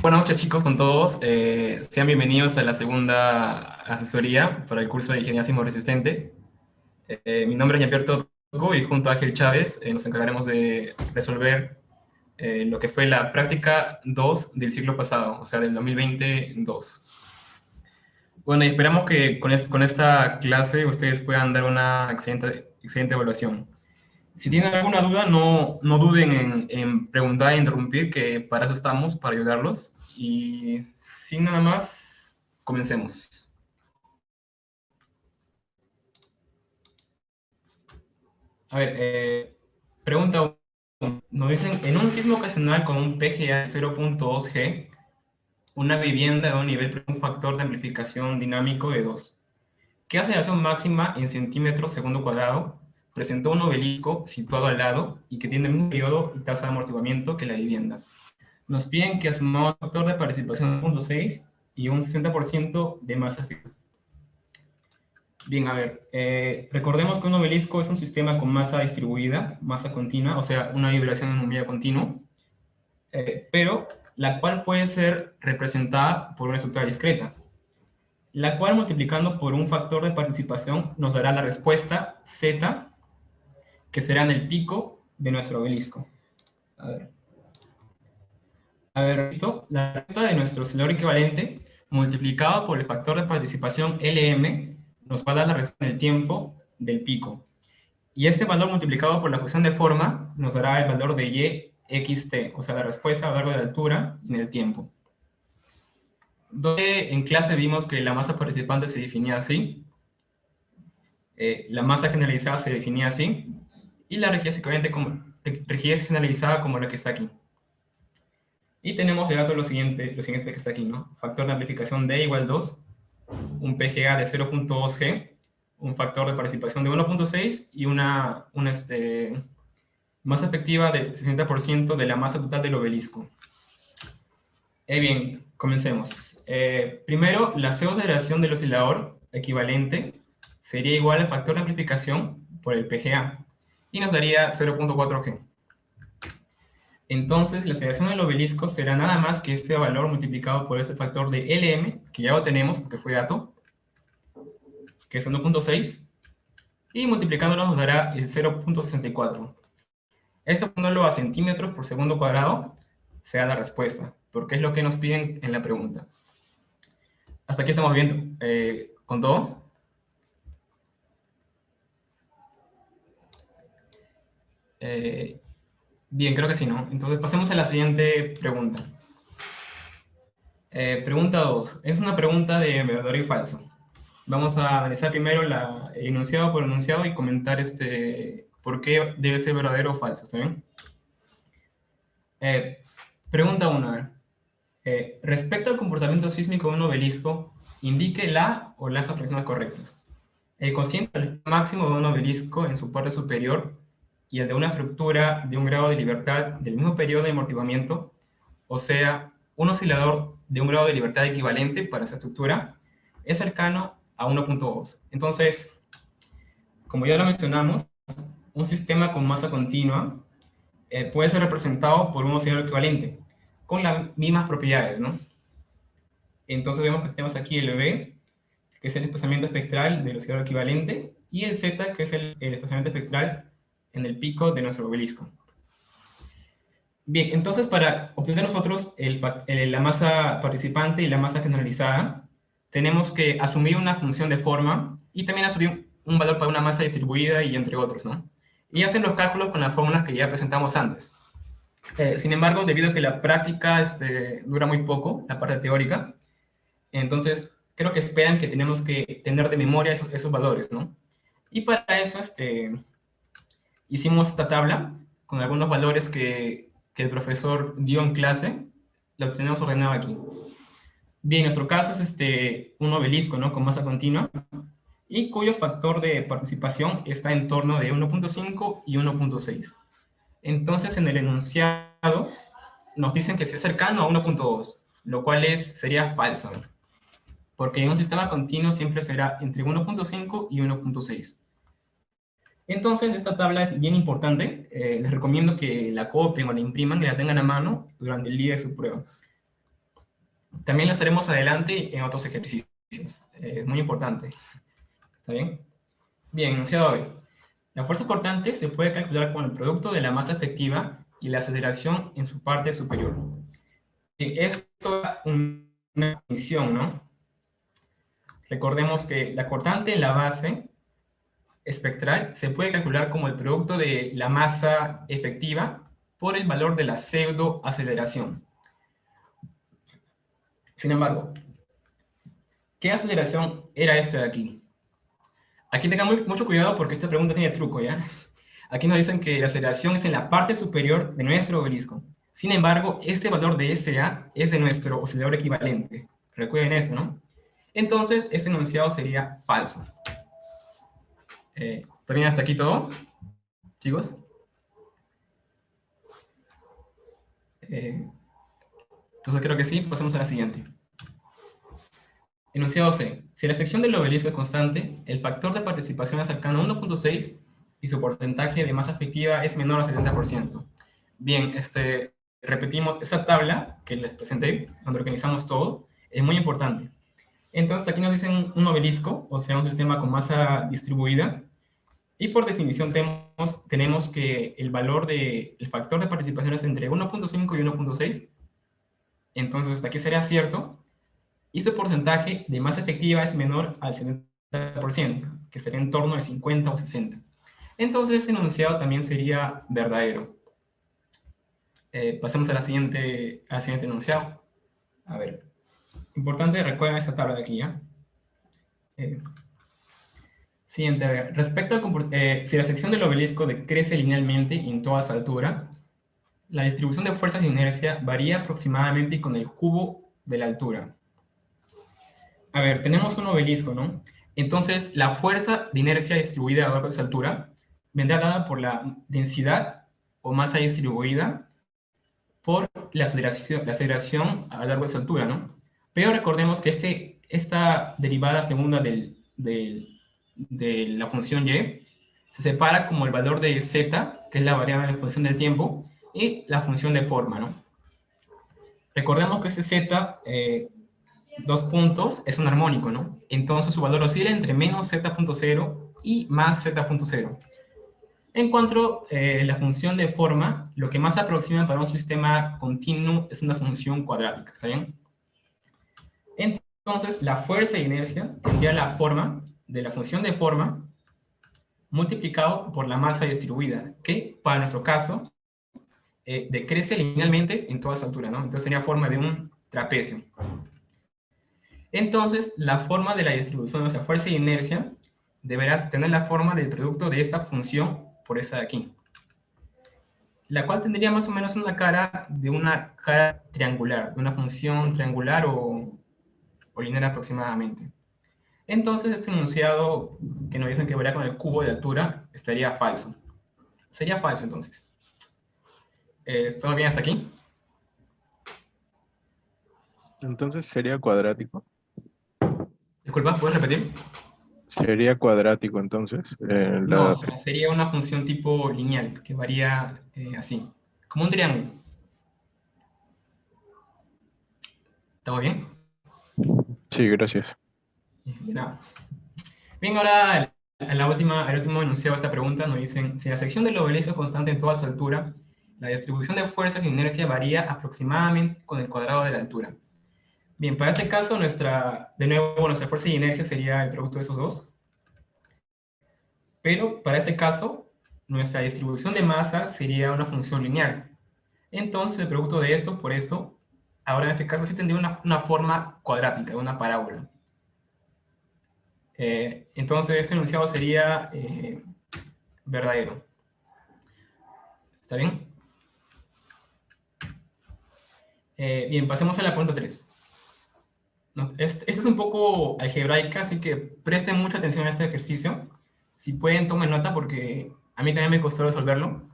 Buenas noches chicos con todos, sean bienvenidos a la segunda asesoría para el curso de Ingeniería Sismo-Resistente. Mi nombre es Jean-Pierre Toco y junto a Ángel Chávez nos encargaremos de resolver lo que fue la práctica 2 del ciclo pasado, o sea, del 2022. Bueno, y esperamos que con esta clase ustedes puedan dar una excelente evaluación. Si tienen alguna duda, no duden en preguntar e interrumpir, que para eso estamos, para ayudarlos. Y sin nada más, comencemos. A ver, pregunta 1. Nos dicen, en un sismo ocasional con un PGA de 0.2 G, una vivienda de un nivel un factor de amplificación dinámico de 2. ¿Qué aceleración máxima en centímetros segundo cuadrado presentó un obelisco situado al lado y que tiene el mismo periodo y tasa de amortiguamiento que la vivienda? Nos piden que asumamos un factor de participación de 0.6 y un 60% de masa fija. Bien, a ver, recordemos que un obelisco es un sistema con masa distribuida, masa continua, o sea, una vibración en un medio continuo, pero la cual puede ser representada por una estructura discreta, la cual multiplicando por un factor de participación nos dará la respuesta Z, que será en el pico de nuestro obelisco. A ver, repito, la respuesta de nuestro oscilador equivalente multiplicado por el factor de participación Lm nos va a dar la respuesta en el tiempo del pico. Y este valor multiplicado por la función de forma nos dará el valor de yxt, o sea, la respuesta a lo largo de la altura y en el tiempo. Donde en clase vimos que la masa participante se definía así, la masa generalizada se definía así, y la rigidez generalizada como la que está aquí. Y tenemos de dato lo siguiente que está aquí, ¿no? Factor de amplificación D igual 2, un PGA de 0.2 G, un factor de participación de 1.6 y una masa efectiva del 60% de la masa total del obelisco. Bien, comencemos. Primero, la pseudo-aceleración del oscilador equivalente sería igual al factor de amplificación por el PGA y nos daría 0.4 G. Entonces, la aceleración del obelisco será nada más que este valor multiplicado por este factor de Lm, que ya lo tenemos porque fue dato, que es 1.6, y multiplicándolo nos dará el 0.64. Esto poniéndolo a centímetros por segundo cuadrado, se da la respuesta, porque es lo que nos piden en la pregunta. Hasta aquí estamos bien con todo. Bien, creo que sí, ¿no? Entonces pasemos a la siguiente pregunta. Pregunta 2. Es una pregunta de verdadero y falso. Vamos a analizar primero el enunciado por enunciado y comentar por qué debe ser verdadero o falso, ¿está bien? Pregunta 1. Respecto al comportamiento sísmico de un obelisco, indique la o las afirmaciones correctas. El cociente máximo de un obelisco en su parte superior y el de una estructura de un grado de libertad del mismo periodo de amortiguamiento, o sea, un oscilador de un grado de libertad equivalente para esa estructura, es cercano a 1.2. Entonces, como ya lo mencionamos, un sistema con masa continua puede ser representado por un oscilador equivalente, con las mismas propiedades, ¿no? Entonces vemos que tenemos aquí el V, que es el desplazamiento espectral del oscilador equivalente, y el Z, que es el desplazamiento espectral en el pico de nuestro obelisco. Bien, entonces para obtener nosotros la masa participante y la masa generalizada, tenemos que asumir una función de forma y también asumir un valor para una masa distribuida y entre otros, ¿no? Y hacer los cálculos con las fórmulas que ya presentamos antes. Sin embargo, debido a que la práctica dura muy poco, la parte teórica, entonces creo que esperan que tenemos que tener de memoria esos valores, ¿no? Y para eso hicimos esta tabla con algunos valores que el profesor dio en clase, la tenemos ordenada aquí. Bien, en nuestro caso es un obelisco, ¿no? Con masa continua, y cuyo factor de participación está en torno de 1.5 y 1.6. Entonces, en el enunciado nos dicen que sea cercano a 1.2, lo cual sería falso, porque en un sistema continuo siempre será entre 1.5 y 1.6. Entonces, esta tabla es bien importante. Les recomiendo que la copien o la impriman, que la tengan a mano durante el día de su prueba. También las haremos adelante en otros ejercicios. Es muy importante. ¿Está bien? Bien, enunciado hoy. La fuerza cortante se puede calcular con el producto de la masa efectiva y la aceleración en su parte superior. Bien, esto es una definición, ¿no? Recordemos que la cortante en la base espectral se puede calcular como el producto de la masa efectiva por el valor de la pseudoaceleración. Sin embargo, ¿qué aceleración era esta de aquí? Aquí tengan mucho cuidado porque esta pregunta tiene truco, ¿ya? Aquí nos dicen que la aceleración es en la parte superior de nuestro obelisco. Sin embargo, este valor de SA es de nuestro oscilador equivalente. Recuerden eso, ¿no? Entonces, este enunciado sería falso. ¿También hasta aquí todo, chicos? Entonces creo que sí, pasemos a la siguiente. Enunciado C. Si la sección del obelisco es constante, el factor de participación es cercano a 1.6 y su porcentaje de masa efectiva es menor al 70%. Bien, repetimos esa tabla que les presenté, donde organizamos todo, es muy importante. Entonces aquí nos dicen un obelisco, o sea, un sistema con masa distribuida, y por definición tenemos que el valor del factor de participación es entre 1.5 y 1.6. Entonces hasta aquí sería cierto, y su porcentaje de masa efectiva es menor al 70%, que sería en torno al 50 o 60. Entonces este enunciado también sería verdadero. Pasemos a la siguiente enunciado. A ver, importante, recuerden esta tabla de aquí, ¿ya? Siguiente, a ver, respecto al si la sección del obelisco decrece linealmente en toda su altura, la distribución de fuerzas de inercia varía aproximadamente con el cubo de la altura. A ver, tenemos un obelisco, ¿no? Entonces, la fuerza de inercia distribuida a lo largo de esa altura vendrá dada por la densidad o masa distribuida por la aceleración a lo largo de esa altura, ¿no? Pero recordemos que esta derivada segunda de la función y se separa como el valor de z, que es la variable en función del tiempo, y la función de forma, ¿no? Recordemos que este z, dos puntos, es un armónico, ¿no? Entonces su valor oscila entre menos z.0 y más z.0. En cuanto a la función de forma, lo que más se aproxima para un sistema continuo es una función cuadrática, ¿está bien? Entonces, la fuerza de inercia tendría la forma de la función de forma multiplicado por la masa distribuida, que para nuestro caso decrece linealmente en toda su altura, ¿no? Entonces sería forma de un trapecio. Entonces, la forma de la distribución, o sea, fuerza de inercia, deberás tener la forma del producto de esta función por esa de aquí, la cual tendría más o menos una cara triangular, de una función triangular o lineal aproximadamente. Entonces, este enunciado que nos dicen que varía con el cubo de altura estaría falso. Sería falso, entonces. ¿Todo bien hasta aquí? Entonces sería cuadrático. Disculpa, ¿puedes repetir? Sería cuadrático, entonces. No, sería una función tipo lineal, que varía así, como un triángulo. ¿Estamos bien? Sí, gracias. De nada. Bien, ahora el último enunciado de esta pregunta nos dicen, si la sección del obelisco es constante en toda su altura, la distribución de fuerzas e inercia varía aproximadamente con el cuadrado de la altura. Bien, para este caso, de nuevo, nuestra fuerza y inercia sería el producto de esos dos. Pero para este caso, nuestra distribución de masa sería una función lineal. Entonces, el producto de esto por esto, ahora en este caso sí tendría una forma cuadrática, una parábola. Entonces, este enunciado sería verdadero. ¿Está bien? Bien, pasemos a la pregunta 3. Esta es un poco algebraica, así que presten mucha atención a este ejercicio. Si pueden, tomen nota porque a mí también me costó resolverlo.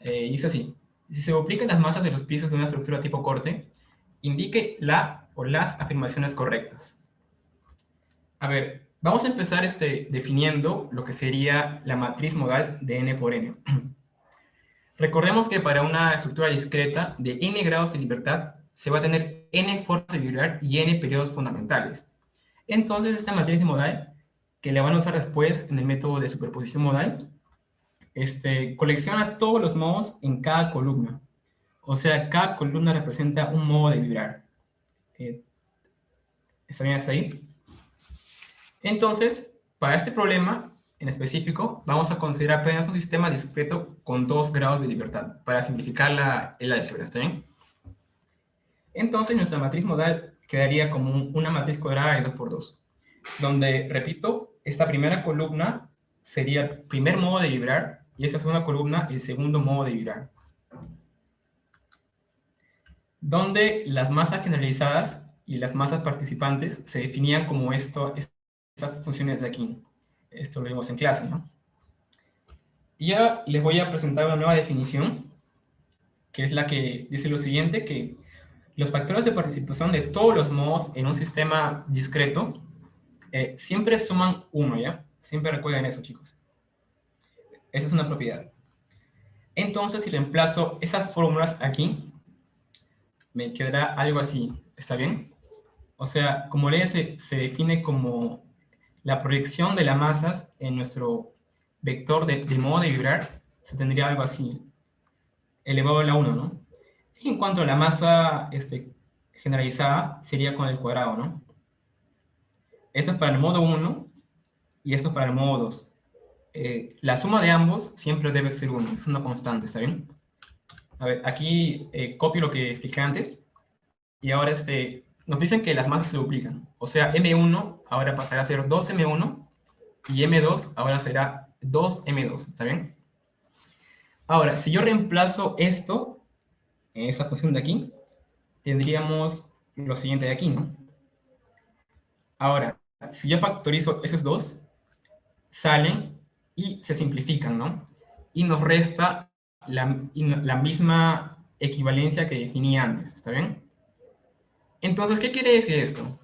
Y es así. Si se duplican las masas de los pisos de una estructura tipo corte, indique la o las afirmaciones correctas. A ver, vamos a empezar definiendo lo que sería la matriz modal de n por n. Recordemos que para una estructura discreta de n grados de libertad, se va a tener n formas de vibrar y n periodos fundamentales. Entonces, esta matriz modal, que la van a usar después en el método de superposición modal, colecciona todos los modos en cada columna. O sea, cada columna representa un modo de vibrar. ¿Está bien hasta ahí? Entonces, para este problema en específico, vamos a considerar apenas un sistema discreto con 2 grados de libertad, para simplificar el álgebra, ¿está bien? Entonces, nuestra matriz modal quedaría como una matriz cuadrada de 2 por 2, donde, repito, esta primera columna sería el primer modo de vibrar, y esta segunda columna el segundo modo de vibrar, donde las masas generalizadas y las masas participantes se definían como estas funciones de aquí. Esto lo vimos en clase, ¿no? Y ahora les voy a presentar una nueva definición, que es la que dice lo siguiente, que los factores de participación de todos los modos en un sistema discreto siempre suman 1, ¿ya? Siempre recuerden eso, chicos. Esa es una propiedad. Entonces, si reemplazo esas fórmulas aquí, me quedará algo así, ¿está bien? O sea, como ley se define como la proyección de las masas en nuestro vector de modo de vibrar, se tendría algo así, elevado a la 1, ¿no? Y en cuanto a la masa generalizada, sería con el cuadrado, ¿no? Esto es para el modo 1 y esto es para el modo 2. La suma de ambos siempre debe ser 1, es una constante, ¿está bien? A ver, aquí copio lo que expliqué antes, y ahora nos dicen que las masas se duplican. O sea, M1 ahora pasará a ser 2M1, y M2 ahora será 2M2, ¿está bien? Ahora, si yo reemplazo esto en esta función de aquí, tendríamos lo siguiente de aquí, ¿no? Ahora, si yo factorizo esos dos, salen y se simplifican, ¿no? Y nos resta la misma equivalencia que definí antes, ¿está bien? Entonces, ¿qué quiere decir esto?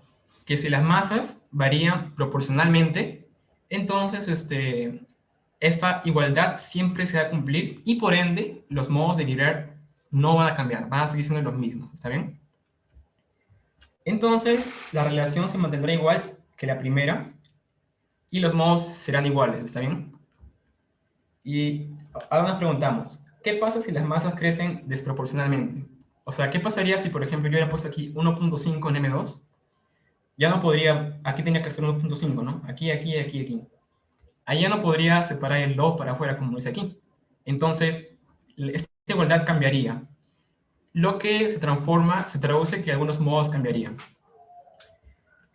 Que si las masas varían proporcionalmente, entonces esta igualdad siempre se va a cumplir y por ende los modos de vibrar no van a cambiar, van a seguir siendo los mismos, ¿está bien? Entonces, la relación se mantendrá igual que la primera y los modos serán iguales, ¿está bien? Y ahora nos preguntamos, ¿qué pasa si las masas crecen desproporcionalmente? O sea, ¿qué pasaría si, por ejemplo, yo hubiera puesto aquí 1.5 en M2? Ya no podría, aquí tenía que ser 1.5, ¿no? Aquí, aquí, aquí, aquí. Ahí ya no podría separar el 2 para afuera como dice aquí. Entonces, esta igualdad cambiaría. Lo que se traduce que algunos modos cambiarían.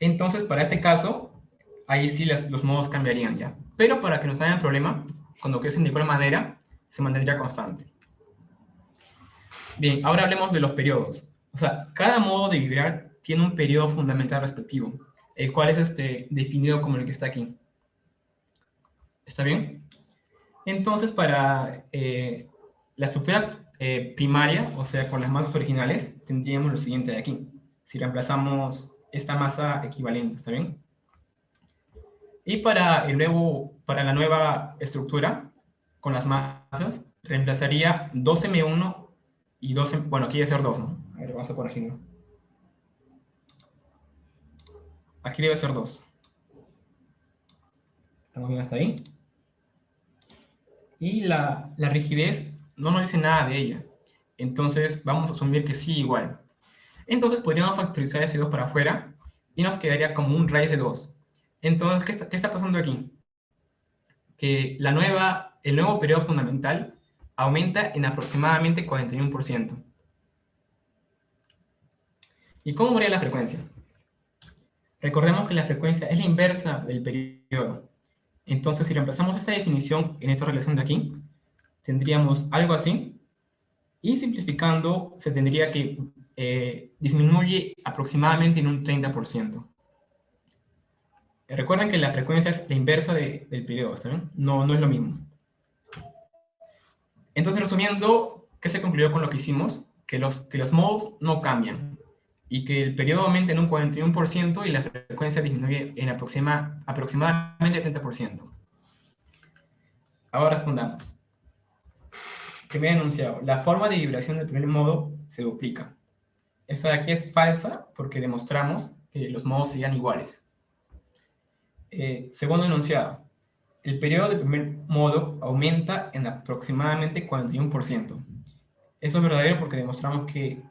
Entonces, para este caso, ahí sí los modos cambiarían ya. Pero para que no haya problema, cuando crecen de igual manera, se mantendría constante. Bien, ahora hablemos de los periodos. O sea, cada modo de vibrar tiene un periodo fundamental respectivo, el cual es definido como el que está aquí. ¿Está bien? Entonces, para la estructura primaria, o sea, con las masas originales, tendríamos lo siguiente de aquí. Si reemplazamos esta masa equivalente, ¿está bien? Y para la nueva estructura, con las masas, reemplazaría 2M1 y 2M, bueno, aquí debe ser 2, ¿no? A ver, vamos a corregirlo. Aquí debe ser 2. ¿Estamos bien hasta ahí? Y la rigidez no nos dice nada de ella. Entonces, vamos a asumir que sí igual. Entonces, podríamos factorizar ese 2 para afuera y nos quedaría como un raíz de 2. Entonces, ¿qué está pasando aquí? Que el nuevo periodo fundamental aumenta en aproximadamente 41%. ¿Y cómo varía la frecuencia? Recordemos que la frecuencia es la inversa del periodo. Entonces, si reemplazamos esta definición en esta relación de aquí, tendríamos algo así, y simplificando, se tendría que disminuye aproximadamente en un 30%. Recuerden que la frecuencia es la inversa del periodo, ¿está bien? No es lo mismo. Entonces, resumiendo, ¿qué se concluyó con lo que hicimos? Que los modos no cambian y que el periodo aumenta en un 41% y la frecuencia disminuye en aproximadamente 30%. Ahora respondamos. Primer enunciado. La forma de vibración del primer modo se duplica. Esta de aquí es falsa porque demostramos que los modos serían iguales. Segundo enunciado. El periodo del primer modo aumenta en aproximadamente 41%. Eso es verdadero porque demostramos que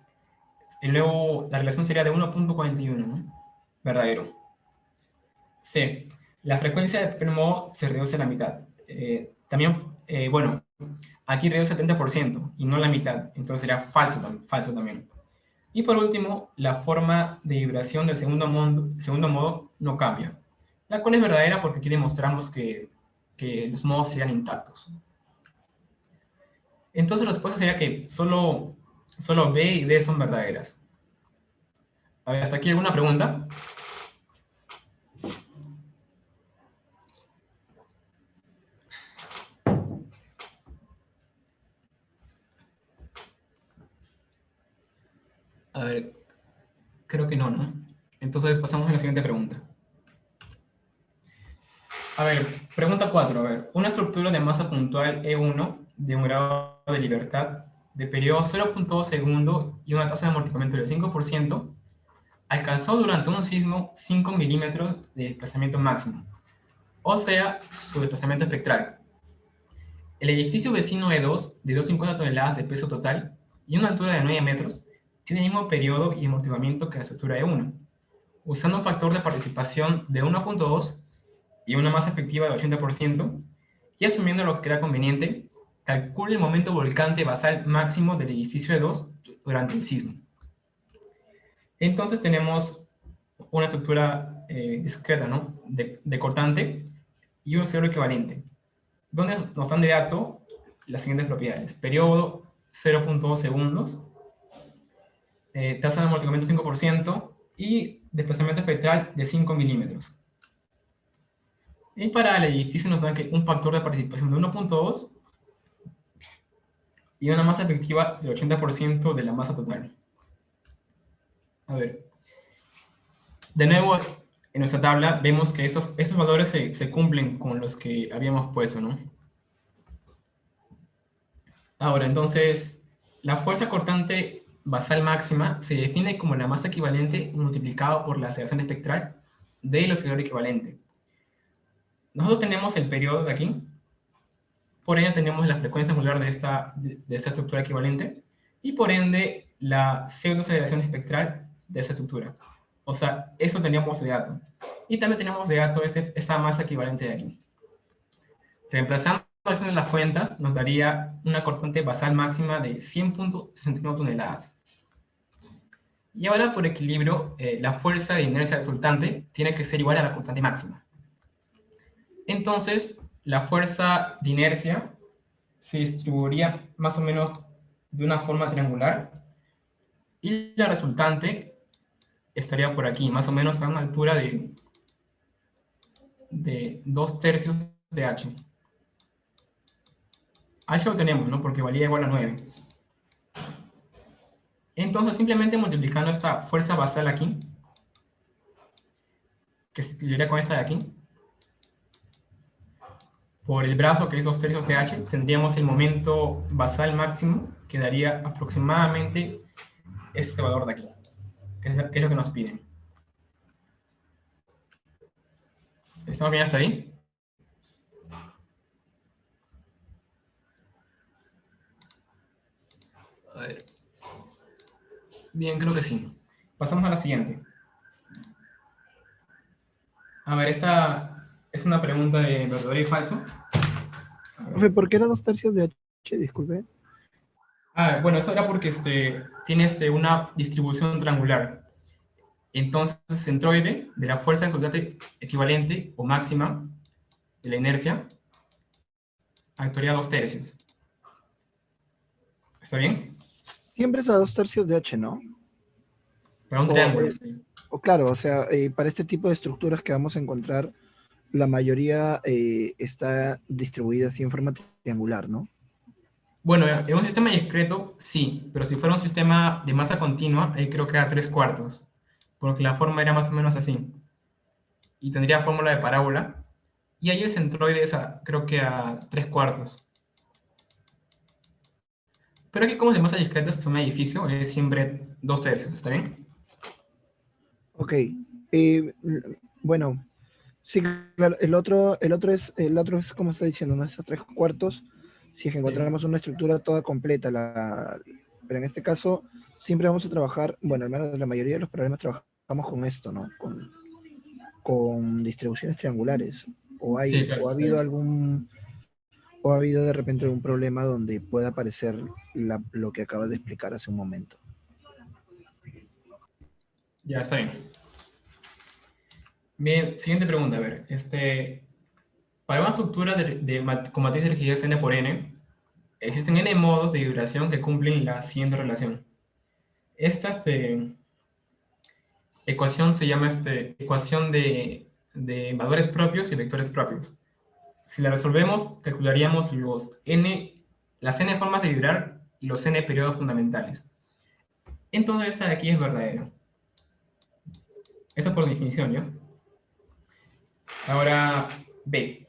la relación sería de 1.41, ¿no? Verdadero. C. La frecuencia del primer modo se reduce a la mitad. Bueno, aquí reduce el 30% y no la mitad, entonces sería falso también. Y por último, la forma de vibración del segundo modo no cambia, la cual es verdadera porque aquí demostramos que los modos serían intactos. Entonces la respuesta sería que solo B y D son verdaderas. A ver, ¿hasta aquí alguna pregunta? A ver, creo que no, ¿no? Entonces pasamos a la siguiente pregunta. A ver, pregunta 4. A ver, una estructura de masa puntual E1 de un grado de libertad de periodo 0.2 segundos y una tasa de amortiguamiento del 5% alcanzó durante un sismo 5 milímetros de desplazamiento máximo, o sea, su desplazamiento espectral. El edificio vecino E2, de 250 toneladas de peso total y una altura de 9 metros, tiene el mismo periodo y amortiguamiento que la estructura E1. Usando un factor de participación de 1.2 y una masa efectiva del 80%, y asumiendo lo que era conveniente, calcule el momento volcante basal máximo del edificio E2 durante el sismo. Entonces tenemos una estructura discreta, ¿no? De cortante y un cero equivalente, donde nos dan de dato las siguientes propiedades. Periodo 0.2 segundos, tasa de amortiguamiento 5% y desplazamiento espectral de 5 milímetros. Y para el edificio nos dan que un factor de participación de 1.2 y una masa efectiva del 80% de la masa total. A ver. De nuevo, en nuestra tabla vemos que estos valores se cumplen con los que habíamos puesto, ¿no? Ahora, entonces, la fuerza cortante basal máxima se define como la masa equivalente multiplicado por la aceleración espectral del oscilador equivalente. Nosotros tenemos el periodo de aquí, por ende tenemos la frecuencia angular de esta estructura equivalente, y por ende la pseudo-aceleración espectral de esa estructura. O sea, eso teníamos de dato. Y también tenemos de dato esta masa equivalente de aquí. Reemplazando eso en las cuentas, nos daría una cortante basal máxima de 100.69 toneladas. Y ahora, por equilibrio, la fuerza de inercia resultante tiene que ser igual a la cortante máxima. Entonces, la fuerza de inercia se distribuiría más o menos de una forma triangular y la resultante estaría por aquí, más o menos a una altura de 2/3 de h. H lo tenemos, ¿no? Porque valía igual a 9. Entonces, simplemente multiplicando esta fuerza basal aquí, que se equilibraría con esta de aquí, por el brazo, que es 2/3 de h, tendríamos el momento basal máximo, que daría aproximadamente este valor de aquí, que es lo que nos piden. ¿Estamos bien hasta ahí? A ver. Bien, creo que sí. Pasamos a la siguiente. A ver, esta es una pregunta de verdadero y falso. Profe, ¿por qué era 2/3 de H? Disculpe. Bueno, eso era porque tiene una distribución triangular. Entonces, el centroide de la fuerza resultante equivalente o máxima de la inercia actuaría a 2/3. ¿Está bien? Siempre es a 2/3 de H, ¿no? Para un triángulo. Sí. O claro, o sea, para este tipo de estructuras que vamos a encontrar, la mayoría está distribuida así en forma triangular, ¿no? Bueno, en un sistema discreto, sí, pero si fuera un sistema de masa continua, ahí creo que era 3/4, porque la forma era más o menos así. Y tendría fórmula de parábola, y ahí el centroide es creo que a 3/4. Pero aquí como de masas discretas es un edificio, es siempre 2/3, ¿está bien? Ok. Bueno, sí, claro. El otro es como está diciendo, ¿no? Esos 3/4, si es que Sí. encontramos una estructura toda completa. Pero en este caso, siempre vamos a trabajar, bueno, al menos la mayoría de los problemas trabajamos con esto, ¿no? Con distribuciones triangulares. Sí, claro, O ha está habido bien. algún, o ha habido de repente un problema donde pueda aparecer lo que acabas de explicar hace un momento. Ya, está bien. Bien, siguiente pregunta, a ver. Para una estructura con matriz de rigidez n por n, existen n modos de vibración que cumplen la siguiente relación. Esta ecuación se llama ecuación de valores propios y vectores propios. Si la resolvemos, calcularíamos las n formas de vibrar y los n periodos fundamentales. Entonces esta de aquí es verdadera. Eso por definición, ¿ya? Ahora, B.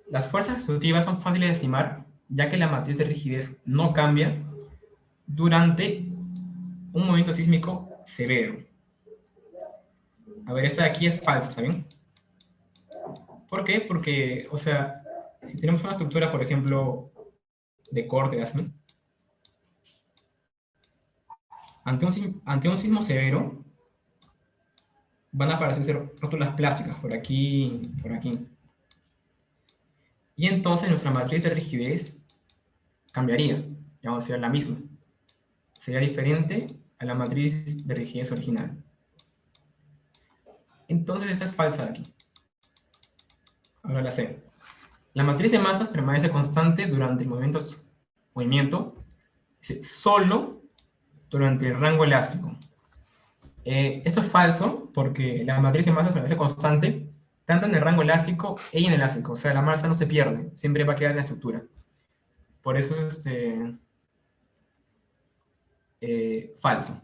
Las fuerzas ejecutivas son fáciles de estimar, ya que la matriz de rigidez no cambia durante un movimiento sísmico severo. A ver, esta de aquí es falsa, ¿saben? ¿Por qué? Porque, o sea, si tenemos una estructura, por ejemplo, de Córtegas, ¿no? Ante un sismo severo, van a aparecer rótulas plásticas por aquí, por aquí. Y entonces nuestra matriz de rigidez cambiaría, ya vamos a ser la misma. Sería diferente a la matriz de rigidez original. Entonces esta es falsa de aquí. Ahora la C. La matriz de masas permanece constante durante el movimiento solo durante el rango elástico. Esto es falso porque la matriz de masas permanece constante tanto en el rango elástico e inelástico. O sea, la masa no se pierde, siempre va a quedar en la estructura. Por eso es falso.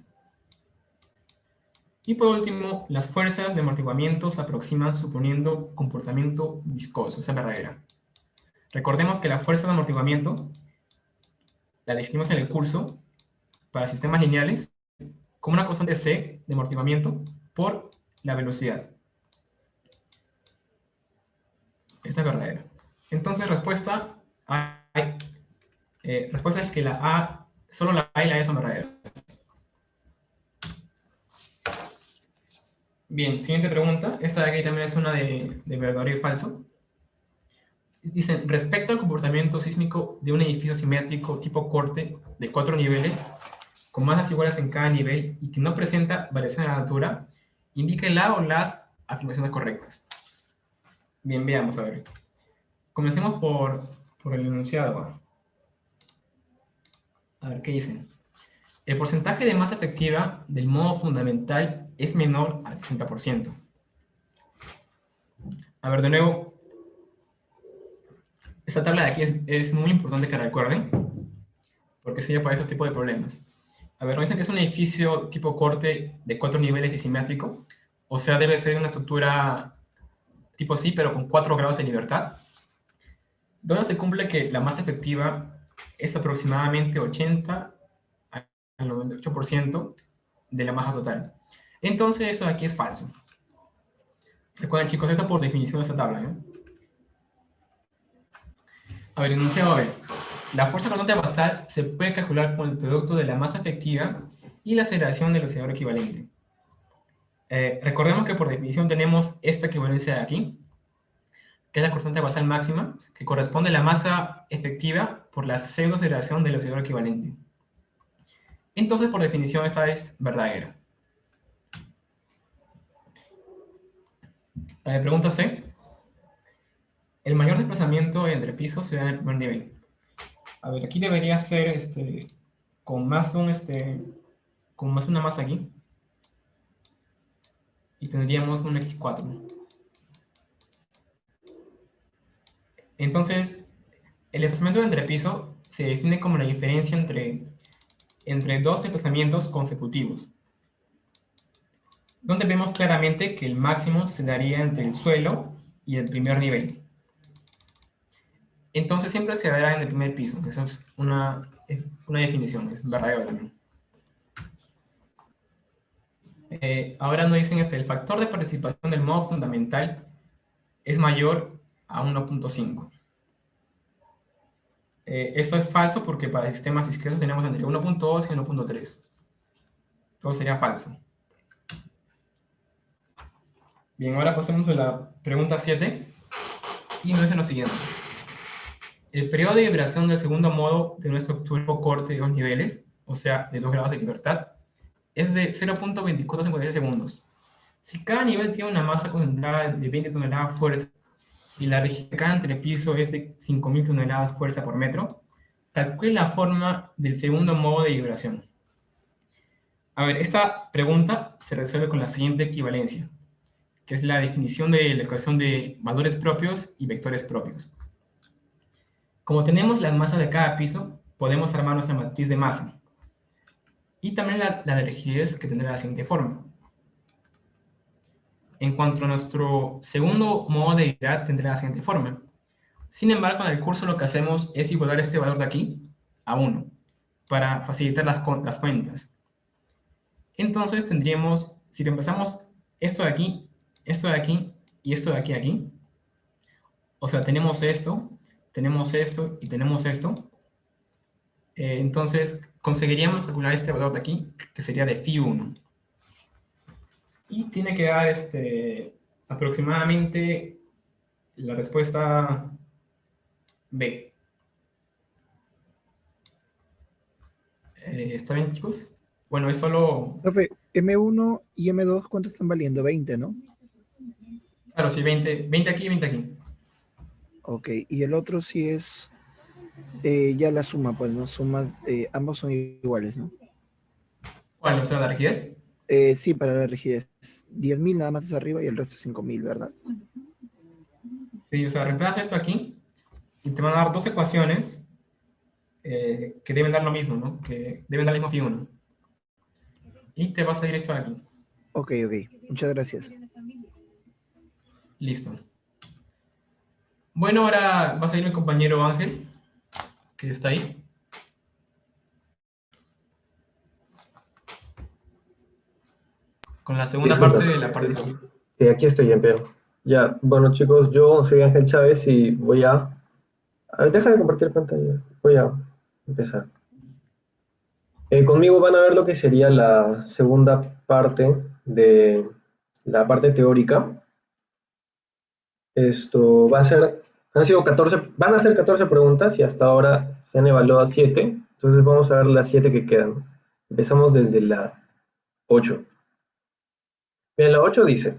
Y por último, las fuerzas de amortiguamiento se aproximan suponiendo comportamiento viscoso. Esa es verdadera. Recordemos que la fuerza de amortiguamiento la definimos en el curso para sistemas lineales como una constante C de amortiguamiento por la velocidad. Esta es verdadera. Entonces, respuesta es que la A, solo la A y la E son verdaderas. Bien, siguiente pregunta. Esta de aquí también es una de verdadero y falso. Dice, respecto al comportamiento sísmico de un edificio simétrico tipo corte de 4 niveles, con masas iguales en cada nivel y que no presenta variación en la altura, indique la o las afirmaciones correctas. Bien, veamos, a ver. Comencemos por el enunciado. A ver, ¿qué dicen? El porcentaje de masa efectiva del modo fundamental es menor al 60%. A ver, de nuevo, esta tabla de aquí es muy importante que la recuerden, porque sirve para esos tipos de problemas. A ver, nos dicen que es un edificio tipo corte de 4 niveles y simétrico, o sea, debe ser una estructura tipo así, pero con 4 grados de libertad, donde se cumple que la masa efectiva es aproximadamente 80 al 98% de la masa total. Entonces, eso de aquí es falso. Recuerden, chicos, esto por definición de esta tabla, ¿eh? A ver, enunciado B. La fuerza constante basal se puede calcular con el producto de la masa efectiva y la aceleración del oscilador equivalente. Recordemos que por definición tenemos esta equivalencia de aquí, que es la constante basal máxima, que corresponde a la masa efectiva por la pseudo-aceleración del oscilador equivalente. Entonces, por definición, esta es verdadera. Pregunta C. El mayor desplazamiento entre pisos se da en el primer nivel. A ver, aquí debería ser con más una masa aquí. Y tendríamos un x4. Entonces, el desplazamiento de entrepiso se define como la diferencia entre dos desplazamientos consecutivos, donde vemos claramente que el máximo se daría entre el suelo y el primer nivel. entonces siempre se dará en el primer piso. Esa es una definición, es verdadero también. Ahora nos dicen el factor de participación del modo fundamental es mayor a 1.5. Esto es falso porque para sistemas discretos tenemos entre 1.2 y 1.3. Todo sería falso. Bien, ahora pasemos a la pregunta 7 y nos dice lo siguiente. El periodo de vibración del segundo modo de nuestro turbo corte de 2 niveles, o sea, de 2 grados de libertad, es de 0.2456 segundos. Si cada nivel tiene una masa concentrada de 20 toneladas fuerza y la rigidez de cada entrepiso es de 5.000 toneladas fuerza por metro, calcule la forma del segundo modo de vibración. A ver, esta pregunta se resuelve con la siguiente equivalencia, que es la definición de la ecuación de valores propios y vectores propios. Como tenemos las masas de cada piso, podemos armar nuestra matriz de masa. Y también la de rigidez, que tendrá la siguiente forma. En cuanto a nuestro segundo modo de vibrar, tendrá la siguiente forma. Sin embargo, en el curso lo que hacemos es igualar este valor de aquí a 1, para facilitar las cuentas. Entonces tendríamos, si reemplazamos esto de aquí y esto de aquí a aquí, o sea, tenemos esto y tenemos esto, entonces conseguiríamos calcular este valor de aquí, que sería de phi1. Y tiene que dar aproximadamente la respuesta B. ¿Está bien, chicos? Bueno, es solo... Profe, M1 y M2, ¿cuánto están valiendo? 20, ¿no? Claro, sí, 20 aquí y 20 aquí. Ok, y el otro sí es ya la suma, pues, ¿no? Sumas, ambos son iguales, ¿no? ¿Cuál? O sea, la rigidez. Sí, para la rigidez. 10.000 nada más es arriba y el resto 5.000, ¿verdad? Sí, o sea, reemplaza esto aquí y te van a dar dos ecuaciones que deben dar lo mismo, ¿no? Que deben dar el mismo phi1. Y te va a salir esto de aquí. Ok, muchas gracias. Listo. Bueno, ahora va a salir mi compañero Ángel, que está ahí. Con la segunda parte de la parte. Sí, aquí estoy, Empero. Ya, bueno chicos, yo soy Ángel Chávez y voy a... A ver, deja de compartir pantalla. Voy a empezar. Conmigo van a ver lo que sería la segunda parte de la parte teórica. Esto va a ser... van a ser 14 preguntas y hasta ahora se han evaluado 7. Entonces vamos a ver las 7 que quedan. Empezamos desde la 8. Bien, la 8 dice...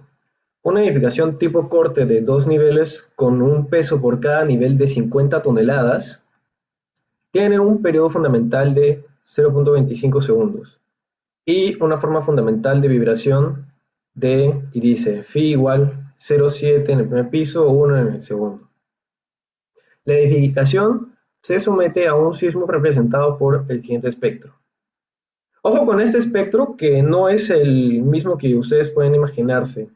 Una edificación tipo corte de 2 niveles con un peso por cada nivel de 50 toneladas tiene un periodo fundamental de 0.25 segundos y una forma fundamental de vibración y dice phi igual 0,7 en el primer piso o 1 en el segundo. La edificación se somete a un sismo representado por el siguiente espectro. Ojo con este espectro que no es el mismo que ustedes pueden imaginarse.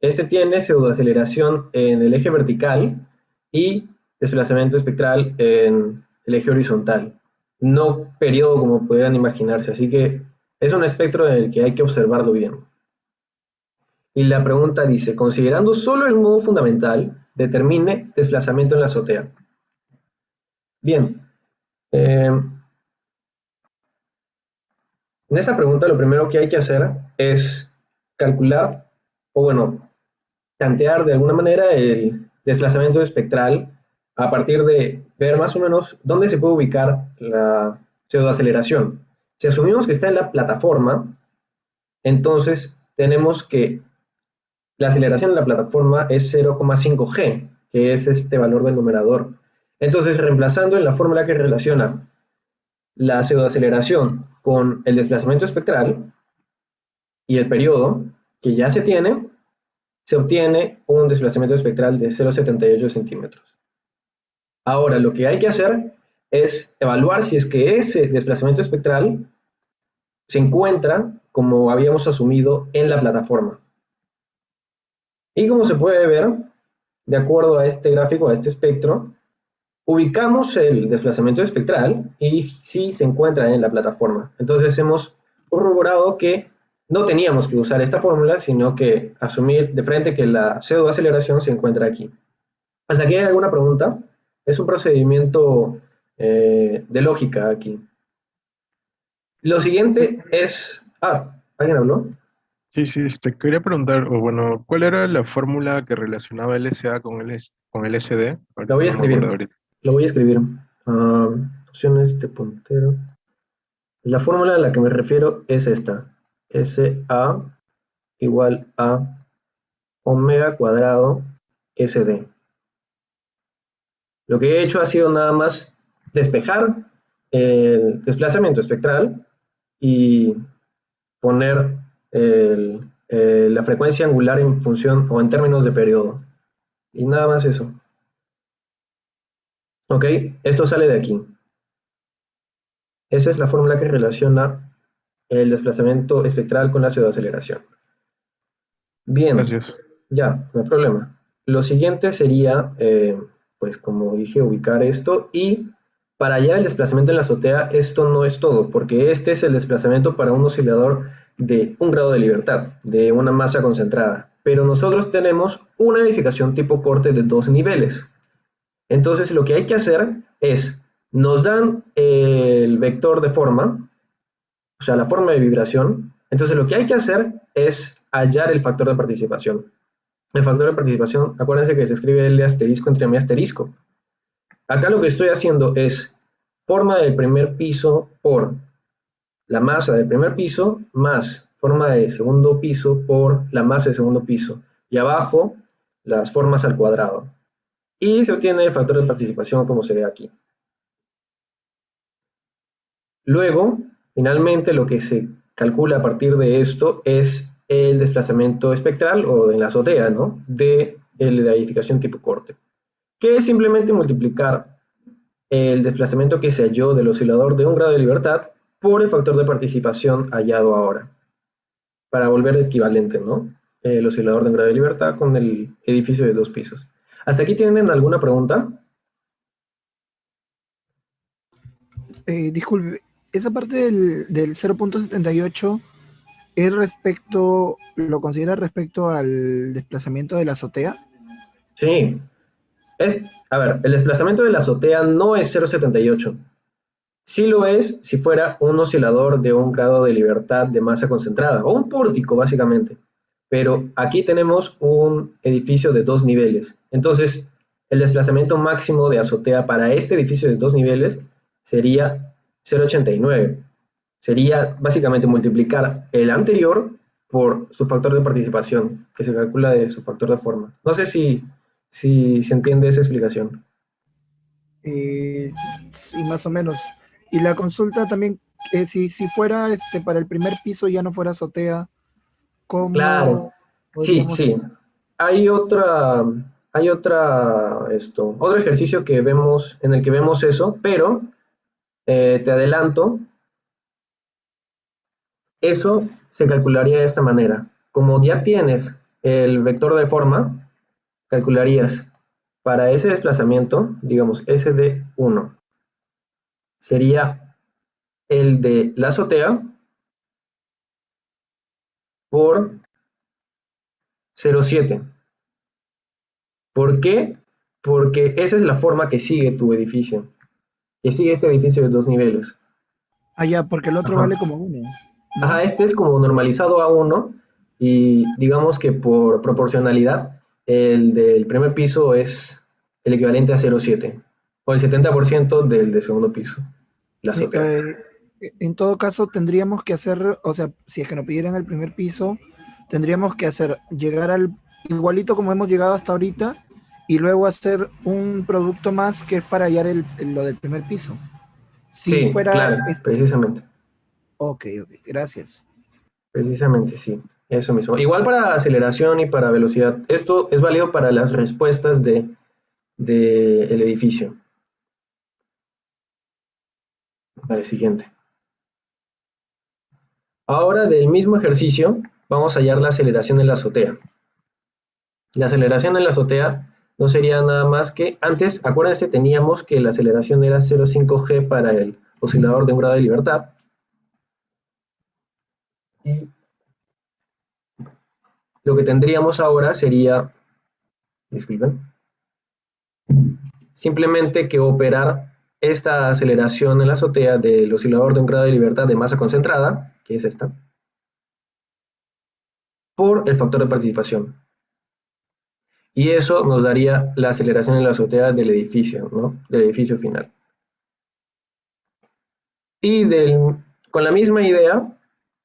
Este tiene pseudoaceleración en el eje vertical y desplazamiento espectral en el eje horizontal. No periodo como pudieran imaginarse, así que es un espectro en el que hay que observarlo bien. Y la pregunta dice, considerando solo el modo fundamental, determine desplazamiento en la azotea. Bien, en esta pregunta lo primero que hay que hacer es calcular, o bueno, plantear de alguna manera el desplazamiento espectral a partir de ver más o menos dónde se puede ubicar la pseudoaceleración. Si asumimos que está en la plataforma, entonces tenemos que la aceleración en la plataforma es 0,5 g, que es este valor del numerador. Entonces, reemplazando en la fórmula que relaciona la pseudoaceleración con el desplazamiento espectral y el periodo que ya se tiene, se obtiene un desplazamiento espectral de 0,78 centímetros. Ahora, lo que hay que hacer es evaluar si es que ese desplazamiento espectral se encuentra, como habíamos asumido, en la plataforma. Y como se puede ver, de acuerdo a este gráfico, a este espectro, ubicamos el desplazamiento espectral y sí se encuentra en la plataforma. Entonces hemos corroborado que no teníamos que usar esta fórmula, sino que asumir de frente que la pseudoaceleración se encuentra aquí. ¿Hasta aquí hay alguna pregunta? Es un procedimiento de lógica aquí. Lo siguiente es... ¿alguien habló? Sí, sí, quería preguntar, o bueno, ¿cuál era la fórmula que relacionaba el SA con con el SD? La voy a No me acuerdo escribir. ahorita. Lo voy a escribir. Opciones de puntero. La fórmula a la que me refiero es esta. SA igual a omega cuadrado SD. Lo que he hecho ha sido nada más despejar el desplazamiento espectral y poner la frecuencia angular en función o en términos de periodo. Y nada más eso. Ok, esto sale de aquí. Esa es la fórmula que relaciona el desplazamiento espectral con la pseudoaceleración. Bien, Gracias. ya, no hay problema. Lo siguiente sería, pues como dije, ubicar esto y para hallar el desplazamiento en la azotea, esto no es todo, porque este es el desplazamiento para un oscilador de 1 grado de libertad, de una masa concentrada. Pero nosotros tenemos una edificación tipo corte de 2 niveles. Entonces lo que hay que hacer es, nos dan el vector de forma, o sea, la forma de vibración. Entonces lo que hay que hacer es hallar el factor de participación. El factor de participación, acuérdense que se escribe L asterisco entre mi asterisco. Acá lo que estoy haciendo es forma del primer piso por la masa del primer piso más forma del segundo piso por la masa del segundo piso. Y abajo las formas al cuadrado. Y se obtiene el factor de participación como se ve aquí. Luego, finalmente, lo que se calcula a partir de esto es el desplazamiento espectral o en la azotea, ¿no?, de la edificación tipo corte, que es simplemente multiplicar el desplazamiento que se halló del oscilador de 1 grado de libertad por el factor de participación hallado ahora, para volver equivalente, ¿no?, el oscilador de 1 grado de libertad con el edificio de 2 pisos. ¿Hasta aquí tienen alguna pregunta? Disculpe, esa parte del 0.78 es ¿lo considera respecto al desplazamiento de la azotea? Sí. A ver, el desplazamiento de la azotea no es 0,78. Sí lo es si fuera un oscilador de 1 grado de libertad de masa concentrada, o un pórtico básicamente. Pero aquí tenemos un edificio de 2 niveles. Entonces, el desplazamiento máximo de azotea para este edificio de 2 niveles sería 0,89. Sería básicamente multiplicar el anterior por su factor de participación, que se calcula de su factor de forma. No sé si se entiende esa explicación. Sí, más o menos. Y la consulta también, si fuera para el primer piso ya no fuera azotea, Claro, ¿cómo sí, podríamos sí. Otro ejercicio que vemos, en el que vemos eso, pero te adelanto, eso se calcularía de esta manera. Como ya tienes el vector de forma, calcularías para ese desplazamiento, digamos, SD1, sería el de la azotea por 0,7. ¿Por qué? Porque esa es la forma que sigue tu edificio, que sigue este edificio de 2 niveles. ya, porque el otro Ajá. vale como 1, ¿no? Ajá, este es como normalizado a 1 y digamos que por proporcionalidad el del primer piso es el equivalente a 0,7 o el 70% del de segundo piso, la azotea. En todo caso, tendríamos que hacer, o sea, si es que nos pidieran el primer piso, tendríamos que llegar al igualito como hemos llegado hasta ahorita y luego hacer un producto más que es para hallar lo del primer piso. Si Sí, fuera... claro, precisamente. Ok, gracias. Precisamente, sí, eso mismo. Igual para aceleración y para velocidad. Esto es válido para las respuestas del edificio. Vale, siguiente. Ahora del mismo ejercicio vamos a hallar la aceleración en la azotea. La aceleración en la azotea no sería nada más que, antes, acuérdense, teníamos que la aceleración era 0,5 g para el oscilador de un grado de libertad. Y lo que tendríamos ahora sería, disculpen, simplemente que operar esta aceleración en la azotea del oscilador de un grado de libertad de masa concentrada, que es esta, por el factor de participación. Y eso nos daría la aceleración en la azotea del edificio, ¿no? Del edificio final. Y con la misma idea,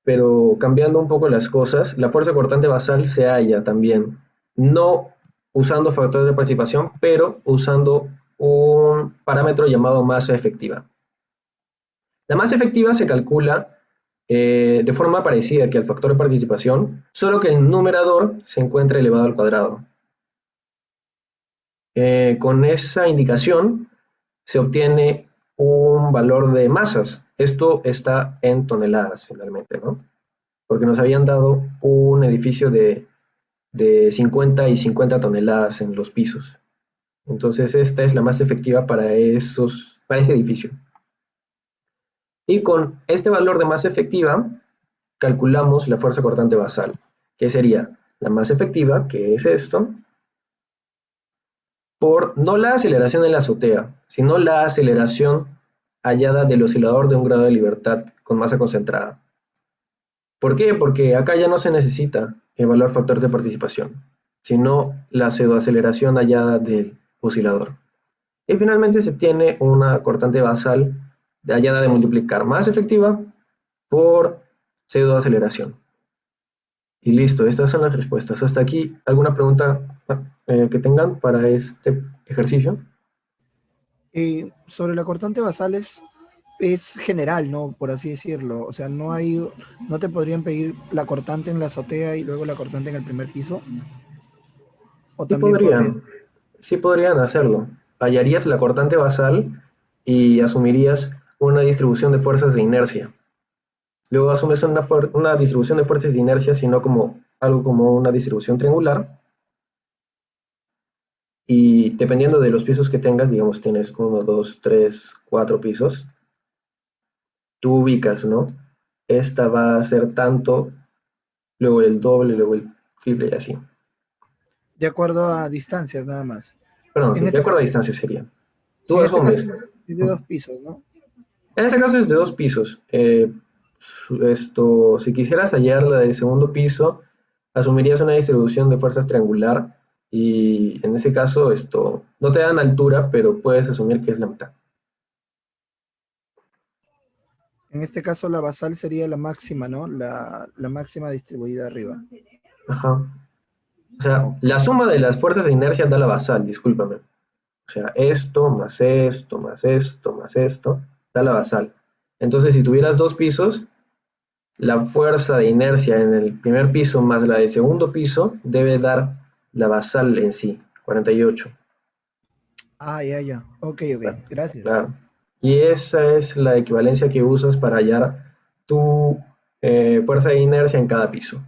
pero cambiando un poco las cosas, la fuerza cortante basal se halla también, no usando factores de participación, pero usando un parámetro llamado masa efectiva. La masa efectiva se calcula de forma parecida que el factor de participación, solo que el numerador se encuentra elevado al cuadrado. Con esa indicación se obtiene un valor de masas. Esto está en toneladas finalmente, ¿no? Porque nos habían dado un edificio de 50 y 50 toneladas en los pisos. Entonces esta es la masa efectiva para ese edificio. Y con este valor de masa efectiva calculamos la fuerza cortante basal, que sería la masa efectiva, que es esto, por no la aceleración en la azotea, sino la aceleración hallada del oscilador de un grado de libertad con masa concentrada. ¿Por qué? Porque acá ya no se necesita evaluar factor de participación, sino la pseudoaceleración hallada del oscilador. Y finalmente se tiene una cortante basal hallada de multiplicar masa efectiva por pseudoaceleración. Y listo, estas son las respuestas. Hasta aquí, ¿alguna pregunta que tengan para este ejercicio? Sobre la cortante basal es general, ¿no? Por así decirlo. O sea, no te podrían pedir la cortante en la azotea y luego la cortante en el primer piso. O Sí también podrías. podrían hacerlo. Hallarías la cortante basal y asumirías una distribución de fuerzas de inercia. Luego asumes una distribución de fuerzas de inercia, sino como algo como una distribución triangular. Y dependiendo de los pisos que tengas, digamos, tienes 1, 2, 3, 4 pisos, tú ubicas, ¿no? Esta va a ser tanto, luego el doble, luego el triple y así. De acuerdo a distancias, nada más. Perdón, En sí, de este, acuerdo a distancia sería. sí, Tú en este caso asumes. es de 2 pisos, ¿no? En este caso es de 2 pisos. Si quisieras hallar la del segundo piso, asumirías una distribución de fuerzas triangular y en ese caso no te dan altura, pero puedes asumir que es la mitad. En este caso la basal sería la máxima, ¿no? La máxima distribuida arriba. Ajá. O sea, Ok. la suma de las fuerzas de inercia da la basal, discúlpame. O sea, esto más esto más esto más esto da la basal. Entonces, si tuvieras 2 pisos, la fuerza de inercia en el primer piso más la del segundo piso debe dar la basal en sí, 48. Ya. Ok. Claro, Gracias. claro. Y esa es la equivalencia que usas para hallar tu fuerza de inercia en cada piso.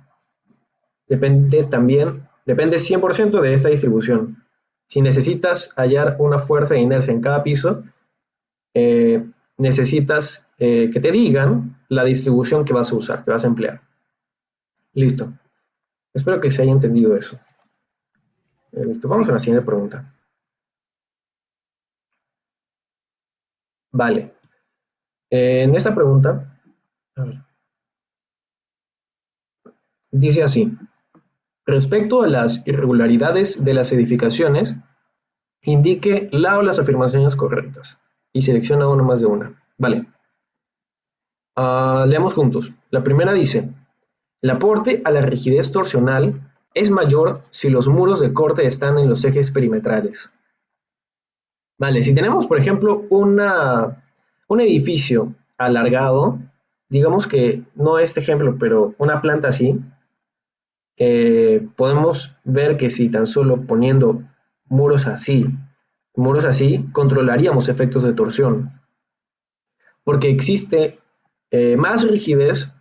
Depende 100% de esta distribución. Si necesitas hallar una fuerza de inercia en cada piso, necesitas que te digan la distribución que vas a usar, que vas a emplear. Listo. Espero que se haya entendido eso. Listo. Vamos Sí. a la siguiente pregunta. Vale. En esta pregunta, a ver, dice así. Respecto a las irregularidades de las edificaciones, indique la o las afirmaciones correctas y selecciona una más de una. Vale. Leamos juntos. La primera dice, el aporte a la rigidez torsional es mayor si los muros de corte están en los ejes perimetrales. Vale, si tenemos, por ejemplo, un edificio alargado, digamos que no este ejemplo, pero una planta así, podemos ver que si tan solo poniendo muros así, controlaríamos efectos de torsión. Porque existe más rigidez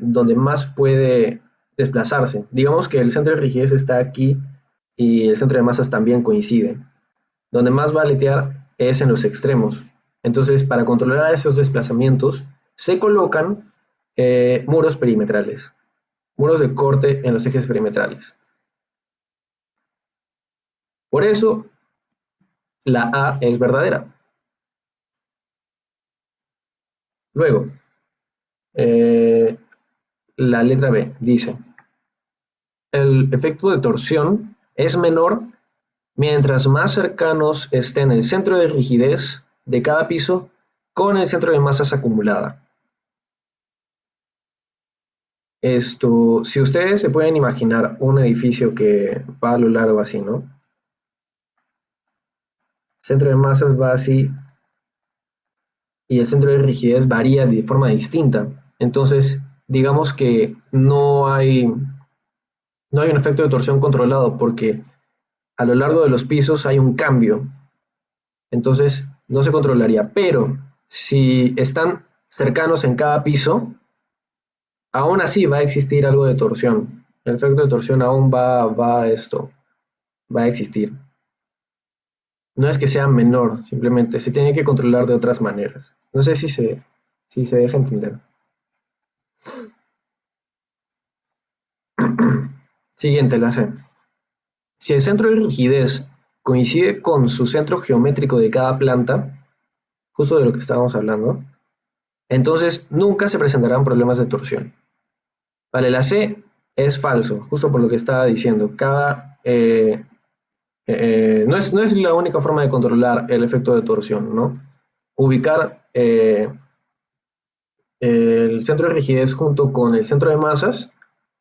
donde más puede desplazarse. Digamos que el centro de rigidez está aquí y el centro de masas también coinciden. Donde más va a aletear es en los extremos. Entonces, para controlar esos desplazamientos, se colocan muros perimetrales, muros de corte en los ejes perimetrales. Por eso, la A es verdadera. Luego, la letra B dice, el efecto de torsión es menor mientras más cercanos estén el centro de rigidez de cada piso con el centro de masas acumulada. Si ustedes se pueden imaginar un edificio que va a lo largo así, ¿no? Centro de masas va así y el centro de rigidez varía de forma distinta. Entonces, digamos que no hay un efecto de torsión controlado porque a lo largo de los pisos hay un cambio. Entonces, no se controlaría. Pero si están cercanos en cada piso, aún así va a existir algo de torsión. El efecto de torsión aún va a existir. No es que sea menor, simplemente se tiene que controlar de otras maneras. No sé si se deja entender. Siguiente, la C. Si el centro de rigidez coincide con su centro geométrico de cada planta, justo de lo que estábamos hablando, entonces nunca se presentarán problemas de torsión. Vale, la C es falso, justo por lo que estaba diciendo. No es la única forma de controlar el efecto de torsión, ¿no? Ubicar el centro de rigidez junto con el centro de masas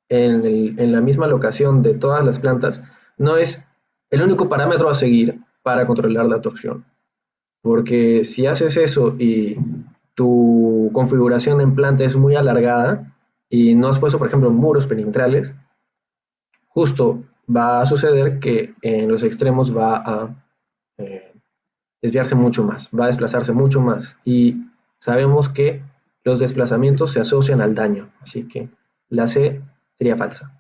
en la misma locación de todas las plantas no es el único parámetro a seguir para controlar la torsión. Porque si haces eso y tu configuración en planta es muy alargada y no has puesto, por ejemplo, muros perimetrales, justo va a suceder que en los extremos va a desviarse mucho más, va a desplazarse mucho más. Y sabemos que los desplazamientos se asocian al daño, así que la C sería falsa.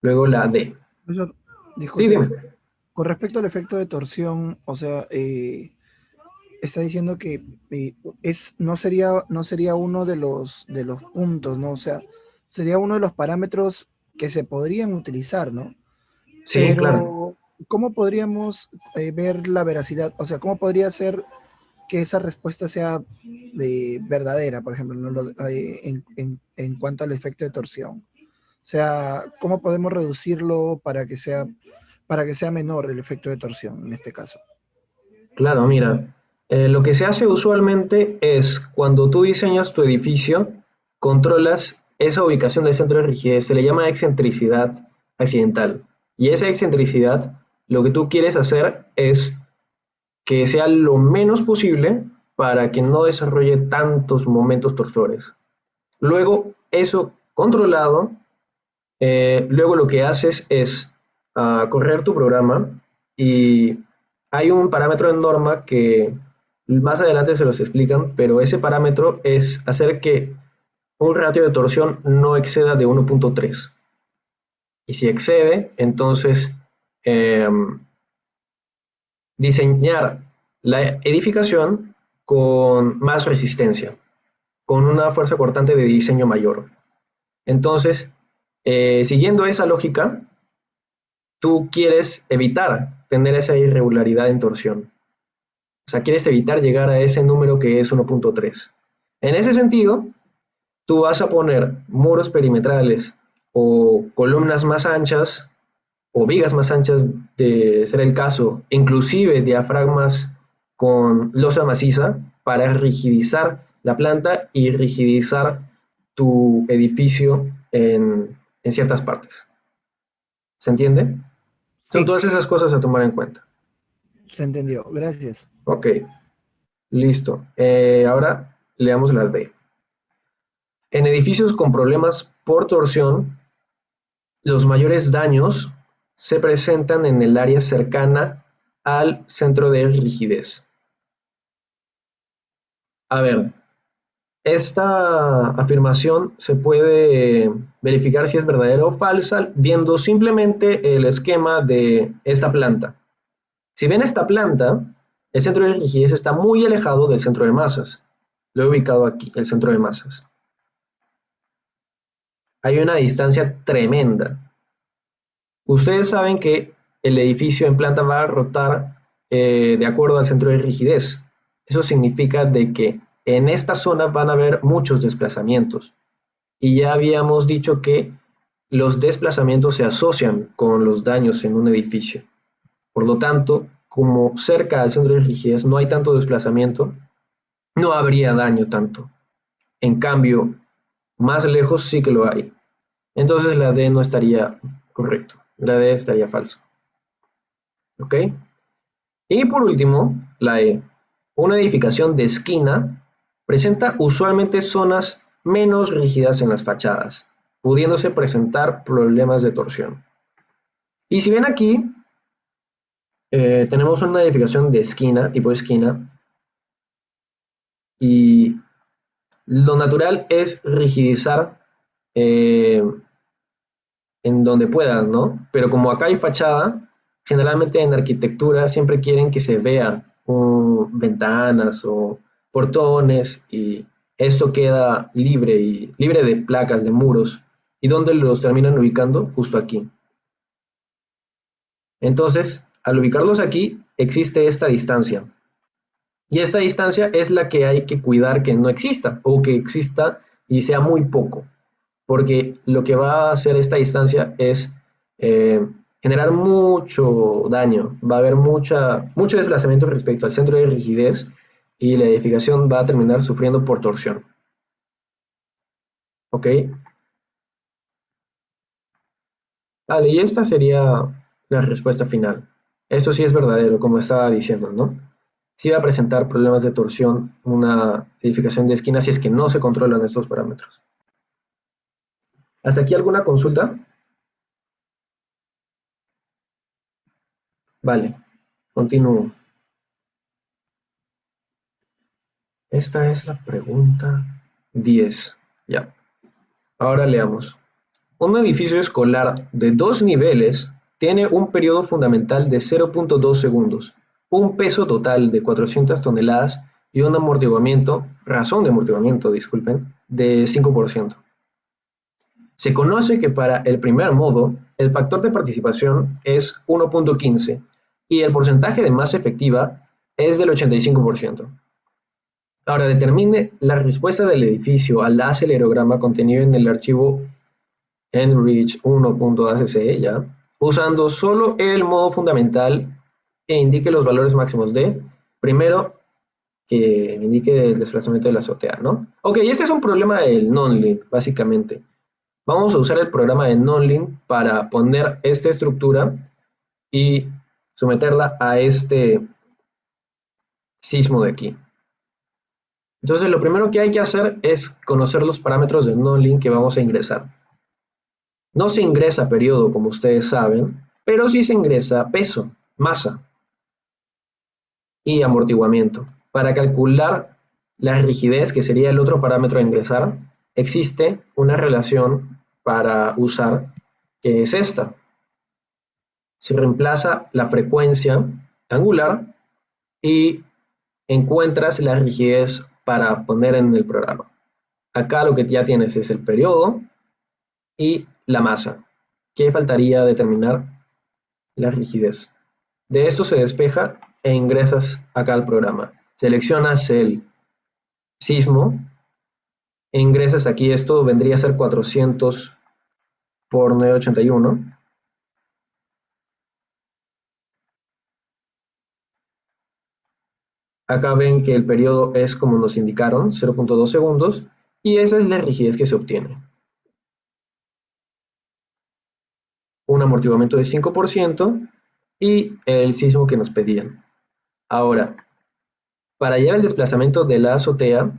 Luego la D. Profesor, Sí, disculpe, dime. con respecto al efecto de torsión, o sea, está diciendo que no sería uno de los puntos, ¿no? O sea, sería uno de los parámetros que se podrían utilizar, ¿no? Sí, claro. Pero, ¿cómo podríamos ver la veracidad? O sea, ¿cómo podría ser que esa respuesta sea verdadera, por ejemplo, ¿no? En cuanto al efecto de torsión? O sea, ¿cómo podemos reducirlo para que sea menor el efecto de torsión en este caso? Claro, mira, lo que se hace usualmente es cuando tú diseñas tu edificio, controlas esa ubicación del centro de rigidez, se le llama excentricidad accidental. Y esa excentricidad, lo que tú quieres hacer es que sea lo menos posible para que no desarrolle tantos momentos torsores. Luego, eso controlado, luego lo que haces es correr tu programa y hay un parámetro en norma que más adelante se los explican, pero ese parámetro es hacer que un ratio de torsión no exceda de 1.3. Y si excede, entonces eh, diseñar la edificación con más resistencia, con una fuerza cortante de diseño mayor. Entonces, siguiendo esa lógica, tú quieres evitar tener esa irregularidad en torsión. O sea, quieres evitar llegar a ese número que es 1.3. En ese sentido, tú vas a poner muros perimetrales o columnas más anchas o vigas más anchas de ser el caso, inclusive diafragmas con losa maciza para rigidizar la planta y rigidizar tu edificio en ciertas partes. ¿Se entiende? Son Sí, todas esas cosas a tomar en cuenta. se entendió. Gracias. Ok, listo. Ahora leamos la D. En edificios con problemas por torsión, los mayores daños se presentan en el área cercana al centro de rigidez. A ver, esta afirmación se puede verificar si es verdadera o falsa viendo simplemente el esquema de esta planta. Si ven esta planta, el centro de rigidez está muy alejado del centro de masas. Lo he ubicado aquí, el centro de masas. Hay una distancia tremenda. Ustedes saben que el edificio en planta va a rotar de acuerdo al centro de rigidez. Eso significa de que en esta zona van a haber muchos desplazamientos. Y ya habíamos dicho que los desplazamientos se asocian con los daños en un edificio. Por lo tanto, como cerca al centro de rigidez no hay tanto desplazamiento, no habría daño tanto. En cambio, más lejos sí que lo hay. Entonces la D no estaría correcto, la D estaría falso. ¿Ok? Y por último, la E. Una edificación de esquina presenta usualmente zonas menos rígidas en las fachadas, pudiéndose presentar problemas de torsión. Y si ven aquí, tenemos una edificación de esquina, tipo de esquina, y lo natural es rigidizar en donde puedan, ¿no? Pero como acá hay fachada, generalmente en arquitectura siempre quieren que se vea ventanas o portones y esto queda libre de placas, de muros. ¿Y dónde los terminan ubicando? Justo aquí. Entonces, al ubicarlos aquí, existe esta distancia. Y esta distancia es la que hay que cuidar que no exista, o que exista y sea muy poco. Porque lo que va a hacer esta distancia es generar mucho daño. Va a haber mucho desplazamiento respecto al centro de rigidez y la edificación va a terminar sufriendo por torsión. ¿Ok? Vale, y esta sería la respuesta final. Esto sí es verdadero, como estaba diciendo, ¿no? Sí va a presentar problemas de torsión una edificación de esquina si es que no se controlan estos parámetros. ¿Hasta aquí alguna consulta? Vale, continúo. Esta es la pregunta 10. Ya. Ahora leamos. Un edificio escolar de 2 niveles tiene un periodo fundamental de 0.2 segundos, un peso total de 400 toneladas y un razón de amortiguamiento, disculpen, de 5%. Se conoce que para el primer modo, el factor de participación es 1.15 y el porcentaje de masa efectiva es del 85%. Ahora determine la respuesta del edificio al acelerograma contenido en el archivo enrich1.acc, ya, usando solo el modo fundamental e indique los valores máximos de, primero, que indique el desplazamiento de la azotea, ¿no? Ok, este es un problema del non-link, básicamente. Vamos a usar el programa de non-link para poner esta estructura y someterla a este sismo de aquí. Entonces, lo primero que hay que hacer es conocer los parámetros de non-link que vamos a ingresar. No se ingresa periodo, como ustedes saben, pero sí se ingresa peso, masa y amortiguamiento. Para calcular la rigidez, que sería el otro parámetro a ingresar, existe una relación para usar, que es esta. Se reemplaza la frecuencia angular y encuentras la rigidez para poner en el programa. Acá lo que ya tienes es el periodo y la masa. ¿Qué faltaría determinar? La rigidez. De esto se despeja e ingresas acá al programa. Seleccionas el sismo e ingresas aquí. Esto vendría a ser 400 por 981. Acá ven que el periodo es como nos indicaron, 0.2 segundos, y esa es la rigidez que se obtiene. Un amortiguamiento de 5% y el sismo que nos pedían. Ahora, para hallar el desplazamiento de la azotea,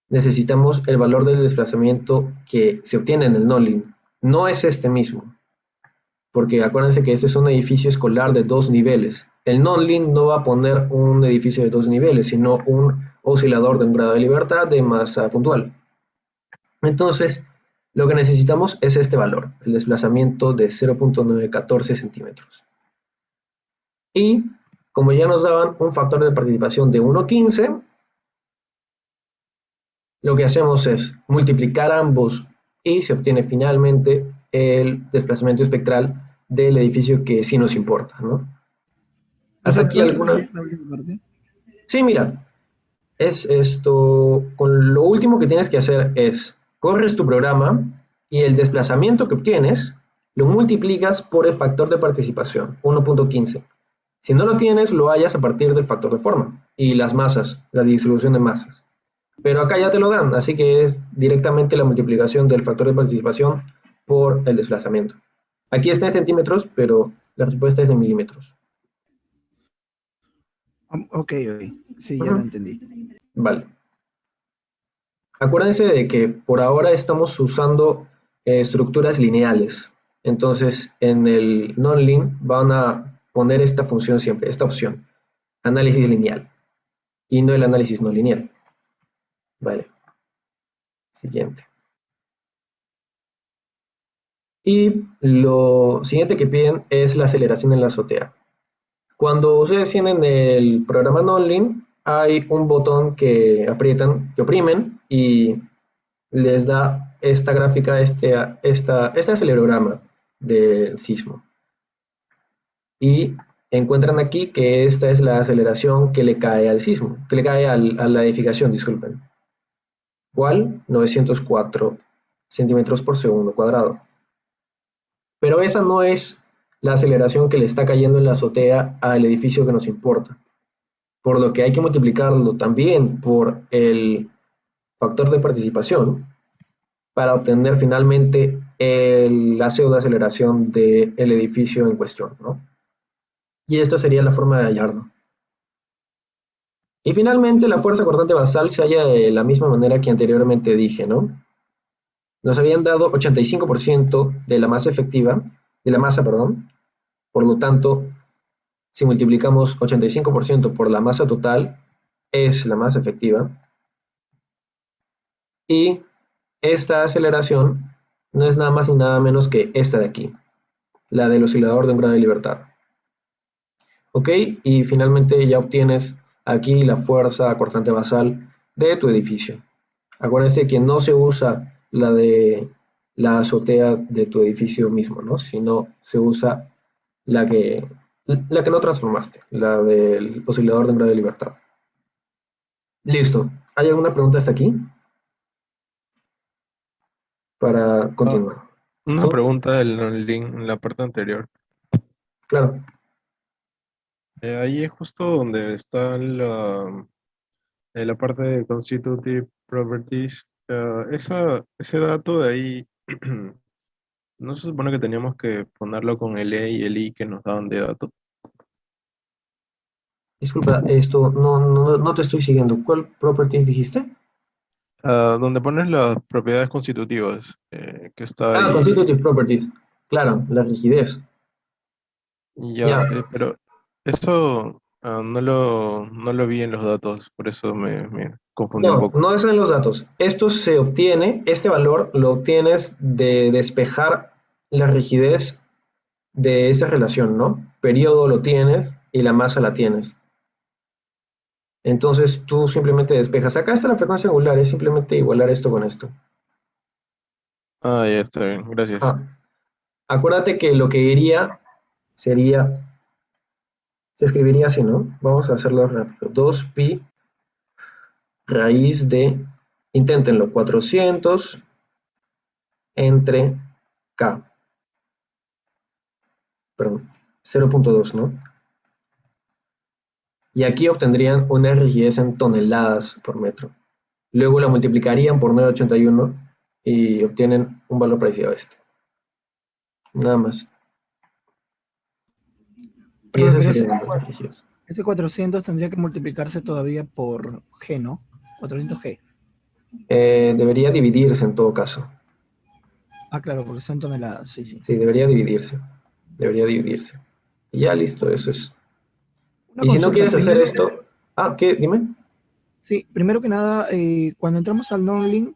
necesitamos el valor del desplazamiento que se obtiene en el non-link. No es este mismo, porque acuérdense que este es un edificio escolar de 2 niveles. El non-link no va a poner un edificio de 2 niveles, sino un oscilador de un grado de libertad de masa puntual. Entonces, lo que necesitamos es este valor, el desplazamiento de 0.914 centímetros. Y como ya nos daban un factor de participación de 1.15, lo que hacemos es multiplicar ambos y se obtiene finalmente el desplazamiento espectral del edificio que sí nos importa, ¿no? ¿Hasta aquí ¿Puedes alguna? repetir esa última parte? Sí, mira, es esto, con lo último que tienes que hacer es, corres tu programa y el desplazamiento que obtienes lo multiplicas por el factor de participación, 1.15. Si no lo tienes, lo hallas a partir del factor de forma y las masas, la distribución de masas. Pero acá ya te lo dan, así que es directamente la multiplicación del factor de participación por el desplazamiento. Aquí está en centímetros, pero la respuesta es en milímetros. Ok, sí, ya lo entendí. Vale. Acuérdense de que por ahora estamos usando estructuras lineales. Entonces, en el non-lin van a poner esta función siempre, esta opción, análisis lineal, y no el análisis no lineal. Vale. Siguiente. Y lo siguiente que piden es la aceleración en la azotea. Cuando ustedes tienen el programa non-lin, hay un botón que aprietan, que oprimen y les da esta gráfica, este acelerograma del sismo. Y encuentran aquí que esta es la aceleración que le cae al sismo, que le cae a la edificación, disculpen. ¿Cuál? 904 centímetros por segundo cuadrado. Pero esa no es la aceleración que le está cayendo en la azotea al edificio que nos importa. Por lo que hay que multiplicarlo también por el factor de participación para obtener finalmente la pseudoaceleración del edificio en cuestión, ¿no? Y esta sería la forma de hallarlo. Y finalmente la fuerza cortante basal se halla de la misma manera que anteriormente dije, ¿no? Nos habían dado 85% de la masa efectiva, de la masa, perdón. Por lo tanto, si multiplicamos 85% por la masa total, es la masa efectiva. Y esta aceleración no es nada más ni nada menos que esta de aquí, la del oscilador de un grado de libertad. ¿Ok? Y finalmente ya obtienes aquí la fuerza cortante basal de tu edificio. Acuérdense que no se usa la de la azotea de tu edificio mismo, ¿no? Sino se usa la que no transformaste, la del oscilador de un grado de libertad. Listo. ¿Hay alguna pregunta hasta aquí? Para continuar. Una ¿Sí? pregunta del non-link en la parte anterior. Claro. Ahí es justo donde está la parte de Constitutive Properties. Ese dato de ahí, ¿no se supone que teníamos que ponerlo con el E y el I que nos daban de dato? Disculpa, esto no te estoy siguiendo. ¿Cuál properties dijiste? Donde pones las propiedades constitutivas, que está Ah, ahí. constitutive properties. Claro, la rigidez. Ya, Ya. pero eso no lo vi en los datos, por eso me confundí un No, poco. no es en los datos. Esto se obtiene, este valor lo obtienes de despejar la rigidez de esa relación, ¿no? Periodo lo tienes y la masa la tienes. Entonces tú simplemente despejas. Acá está la frecuencia angular, es simplemente igualar esto con esto. Ah, ya está bien, gracias. Ajá. Acuérdate que lo que iría sería, se escribiría así, ¿no? Vamos a hacerlo rápido. 2pi raíz de, inténtenlo, 400 entre k, perdón, 0.2, ¿no? Y aquí obtendrían una rigidez en toneladas por metro. Luego la multiplicarían por 981 y obtienen un valor parecido a este. Nada más. Y Profe, esa pero sería la masa rigidez. ese 400 tendría que multiplicarse todavía por G, ¿no? 400G. Debería dividirse en todo caso. Ah, claro, porque son toneladas, sí, sí. Sí, debería dividirse. Debería dividirse. Y ya listo, eso es. Una Y si no consulta, quieres hacer primero, esto... Ah, ¿qué? Dime. Sí, primero que nada, cuando entramos al NordLink,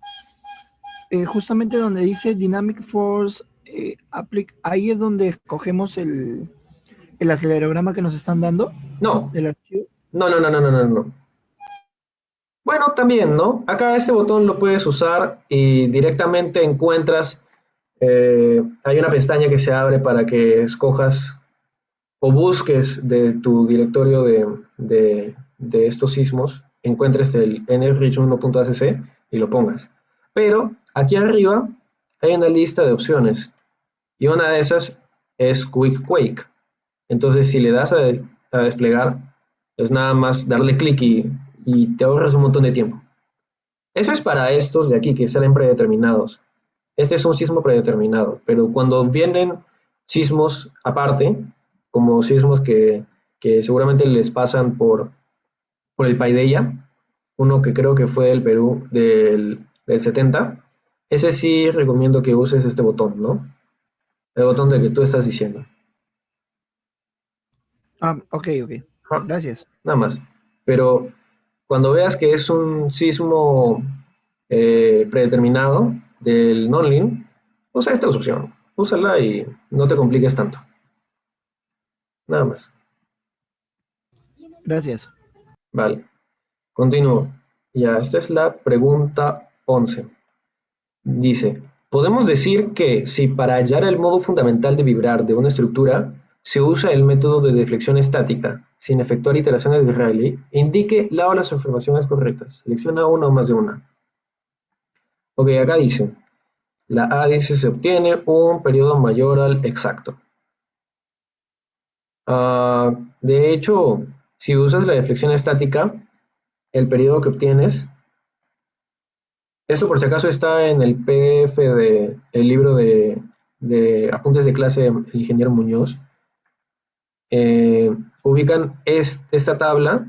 justamente donde dice Dynamic Force ahí es donde escogemos el acelerograma que nos están dando No, del archivo. no, no, no, no, no, no, no. Bueno, también, ¿no? Acá este botón lo puedes usar y directamente encuentras, hay una pestaña que se abre para que escojas o busques de tu directorio de estos sismos, encuentres el nrich 1.acc y lo pongas. Pero aquí arriba hay una lista de opciones y una de esas es Quick Quake. Entonces, si le das a desplegar, es nada más darle clic y te ahorras un montón de tiempo. Eso es para estos de aquí que salen predeterminados. Este es un sismo predeterminado, pero cuando vienen sismos aparte, como sismos que seguramente les pasan por el Paideia, uno que creo que fue del Perú del 70, ese sí recomiendo que uses este botón, ¿no? El botón del que tú estás diciendo. Ah, ok, ok. Ajá, Gracias. nada más. Pero cuando veas que es un sismo predeterminado del non-link, usa esta opción. Úsala y no te compliques tanto. Nada más. Gracias. Vale. Continúo. Ya, esta es la pregunta 11. Dice, podemos decir que si para hallar el modo fundamental de vibrar de una estructura se usa el método de deflexión estática sin efectuar iteraciones de Rayleigh, indique la o las afirmaciones correctas. Selecciona una o más de una. Ok, acá dice, la A dice se obtiene un periodo mayor al exacto. De hecho, si usas la deflexión estática, el periodo que obtienes, esto por si acaso está en el PDF del libro de apuntes de clase del ingeniero Muñoz, ubican esta tabla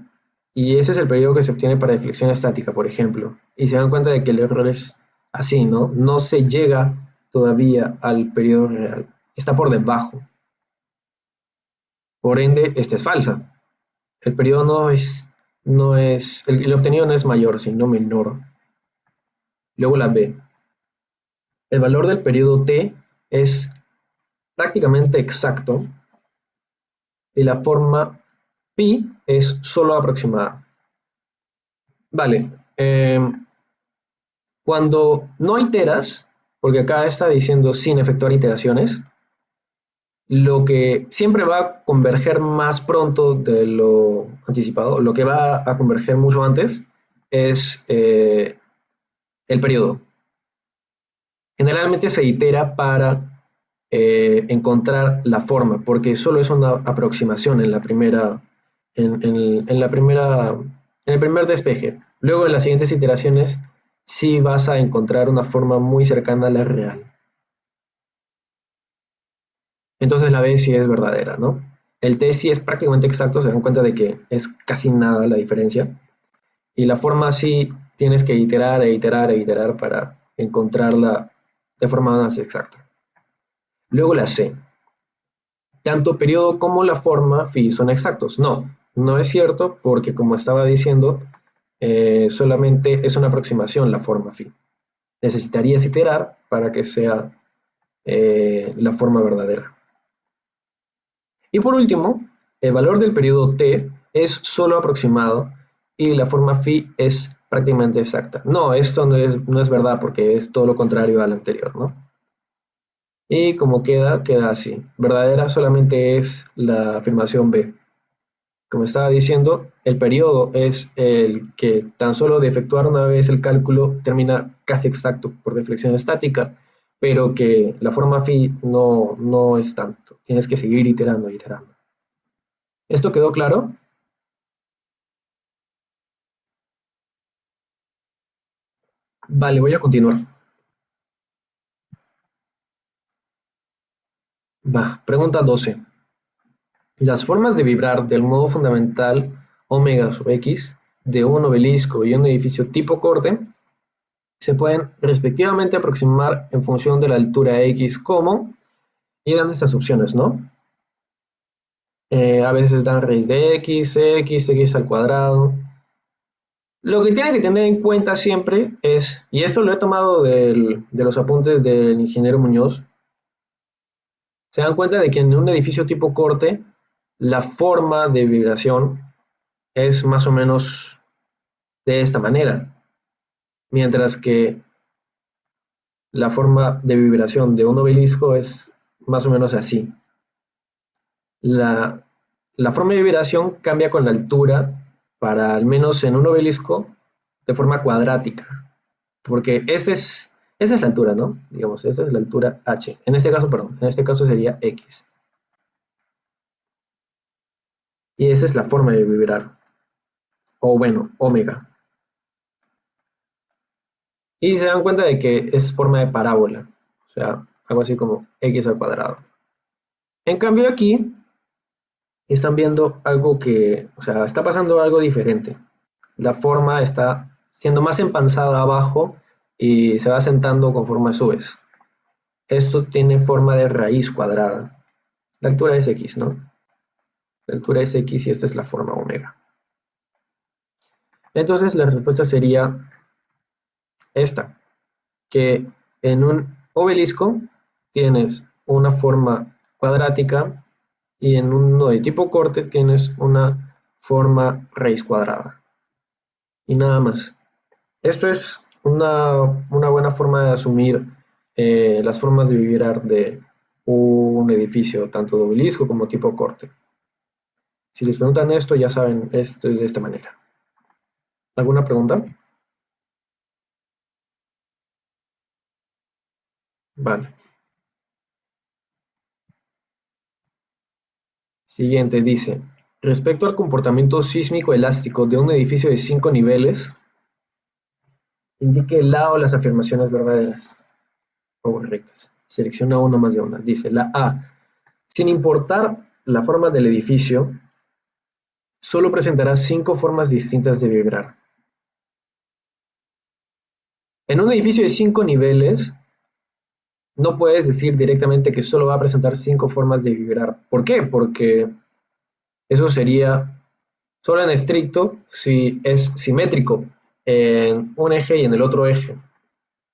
y ese es el periodo que se obtiene para deflexión estática, por ejemplo. Y se dan cuenta de que el error es así, ¿no? No se llega todavía al periodo real, está por debajo. Por ende, esta es falsa. El periodo el obtenido no es mayor, sino menor. Luego la B. El valor del periodo T es prácticamente exacto y la forma pi es solo aproximada. Vale, cuando no iteras, porque acá está diciendo sin efectuar iteraciones, lo que siempre va a converger más pronto de lo anticipado, lo que va a converger mucho antes, es el periodo. Generalmente se itera para encontrar la forma, porque solo es una aproximación en la primera, en la primera, en el primer despeje. Luego en las siguientes iteraciones sí vas a encontrar una forma muy cercana a la real. Entonces la B sí es verdadera, ¿no? El T sí es prácticamente exacto, se dan cuenta de que es casi nada la diferencia. Y la forma sí tienes que iterar e iterar e iterar para encontrarla de forma más exacta. Luego la C. Tanto periodo como la forma phi son exactos. No, no es cierto porque como estaba diciendo, solamente es una aproximación la forma phi. Necesitarías iterar para que sea la forma verdadera. Y por último, el valor del periodo t es solo aproximado y la forma phi es prácticamente exacta. No, esto no es verdad porque es todo lo contrario al anterior, ¿no? Y como queda así. Verdadera solamente es la afirmación B. Como estaba diciendo, el periodo es el que tan solo de efectuar una vez el cálculo termina casi exacto por deflexión estática, pero que la forma phi no es tanto. Tienes que seguir iterando, iterando. ¿Esto quedó claro? Vale, voy a continuar. Pregunta 12. Las formas de vibrar del modo fundamental omega sub x de un obelisco y un edificio tipo corte se pueden respectivamente aproximar en función de la altura x como, y dan estas opciones, ¿no? A veces dan raíz de x, x al cuadrado. Lo que tienen que tener en cuenta siempre es, y esto lo he tomado de los apuntes del ingeniero Muñoz, se dan cuenta de que en un edificio tipo corte, la forma de vibración es más o menos de esta manera, mientras que la forma de vibración de un obelisco es más o menos así. La, la forma de vibración cambia con la altura para, al menos en un obelisco, de forma cuadrática, porque esa es la altura, ¿no? Digamos, esa es la altura h. En este caso, perdón, en este caso sería x. Y esa es la forma de vibrar, o bueno, omega. Y se dan cuenta de que es forma de parábola, o sea, algo así como x al cuadrado. En cambio aquí, están viendo algo que, o sea, está pasando algo diferente. La forma está siendo más empanzada abajo y se va asentando conforme subes. Esto tiene forma de raíz cuadrada. La altura es x, ¿no? La altura es x y esta es la forma omega. Entonces la respuesta sería esta, que en un obelisco tienes una forma cuadrática y en uno de tipo corte tienes una forma raíz cuadrada. Y nada más. Esto es una buena forma de asumir las formas de vibrar de un edificio, tanto de obelisco como tipo corte. Si les preguntan esto, ya saben, esto es de esta manera. ¿Alguna pregunta? Vale. Siguiente dice, respecto al comportamiento sísmico elástico de un edificio de 5 niveles, indique la o las afirmaciones verdaderas o correctas. Selecciona uno más de una. Dice la A, sin importar la forma del edificio, solo presentará 5 formas distintas de vibrar. En un edificio de 5 niveles, no puedes decir directamente que solo va a presentar 5 formas de vibrar. ¿Por qué? Porque eso sería solo en estricto si es simétrico en un eje y en el otro eje.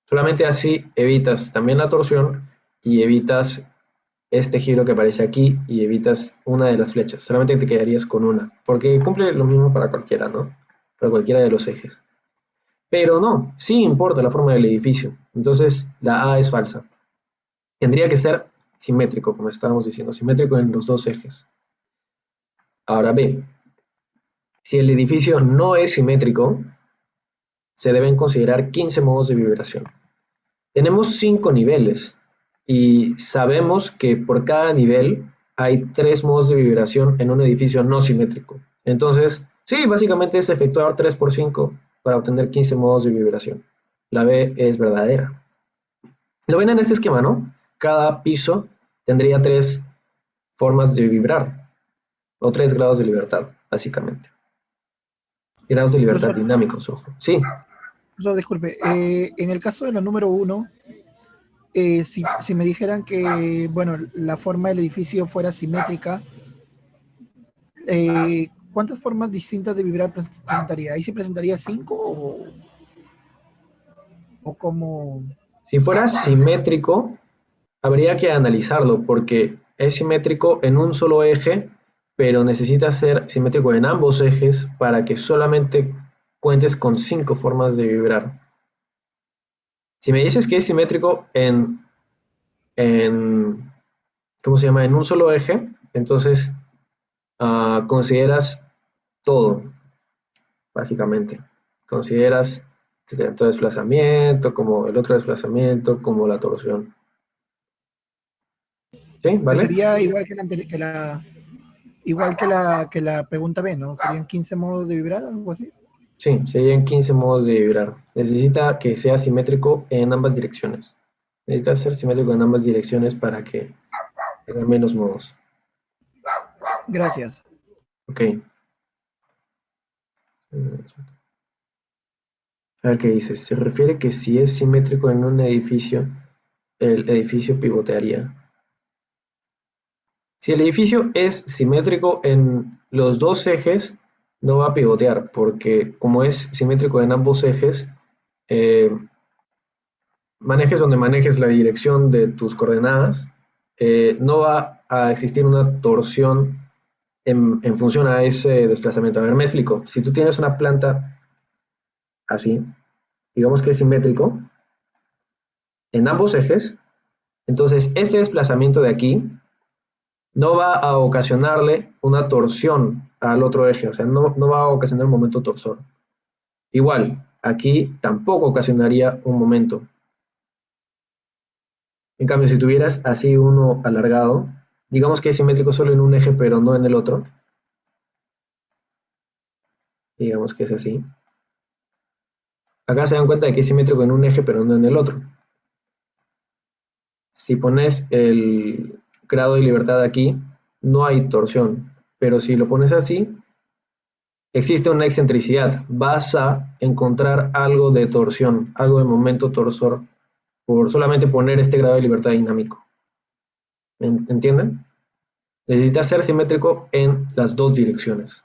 Solamente así evitas también la torsión y evitas este giro que aparece aquí y evitas una de las flechas. Solamente te quedarías con una, porque cumple lo mismo para cualquiera, ¿no? Para cualquiera de los ejes. Pero no, sí importa la forma del edificio. Entonces la A es falsa. Tendría que ser simétrico, como estábamos diciendo, simétrico en los dos ejes. Ahora B, si el edificio no es simétrico, se deben considerar 15 modos de vibración. Tenemos 5 niveles y sabemos que por cada nivel hay 3 modos de vibración en un edificio no simétrico. Entonces, sí, básicamente es efectuar 3 por 5 para obtener 15 modos de vibración. La B es verdadera. Lo ven en este esquema, ¿no? Cada piso tendría 3 formas de vibrar, o 3 grados de libertad, básicamente. Grados de libertad Profesor, dinámicos, ojo. Sí, profesor, disculpe, en el caso de la número 1, si me dijeran que, bueno, la forma del edificio fuera simétrica, ¿cuántas formas distintas de vibrar presentaría? ¿Ahí sí presentaría 5 o cómo? si fuera simétrico, habría que analizarlo porque es simétrico en un solo eje, pero necesita ser simétrico en ambos ejes para que solamente cuentes con 5 formas de vibrar. Si me dices que es simétrico en ¿cómo se llama? En un solo eje, entonces consideras todo, básicamente. Consideras tanto desplazamiento como el otro desplazamiento, como la torsión. ¿Sí? Pues ¿Vale? sería igual que la pregunta B, ¿no? Serían 15 modos de vibrar, algo así. Sí, serían 15 modos de vibrar. Necesita que sea simétrico en ambas direcciones. Necesita ser simétrico en ambas direcciones para que tenga menos modos. Gracias. Ok. A ver qué dice. Se refiere que si es simétrico en un edificio, el edificio pivotearía. Si el edificio es simétrico en los dos ejes, no va a pivotear, porque como es simétrico en ambos ejes, eh, manejes donde manejes la dirección de tus coordenadas, no va a existir una torsión en función a ese desplazamiento. A ver, me explico. Si tú tienes una planta así, digamos que es simétrico en ambos ejes, entonces este desplazamiento de aquí no va a ocasionarle una torsión al otro eje, o sea, no va a ocasionar un momento torsor. Igual, aquí tampoco ocasionaría un momento. En cambio, si tuvieras así uno alargado, digamos que es simétrico solo en un eje, pero no en el otro, digamos que es así. Acá se dan cuenta de que es simétrico en un eje, pero no en el otro. Si pones el grado de libertad aquí, no hay torsión, pero si lo pones así, existe una excentricidad. Vas a encontrar algo de torsión, algo de momento torsor, por solamente poner este grado de libertad dinámico. ¿Entienden? Necesita ser simétrico en las dos direcciones.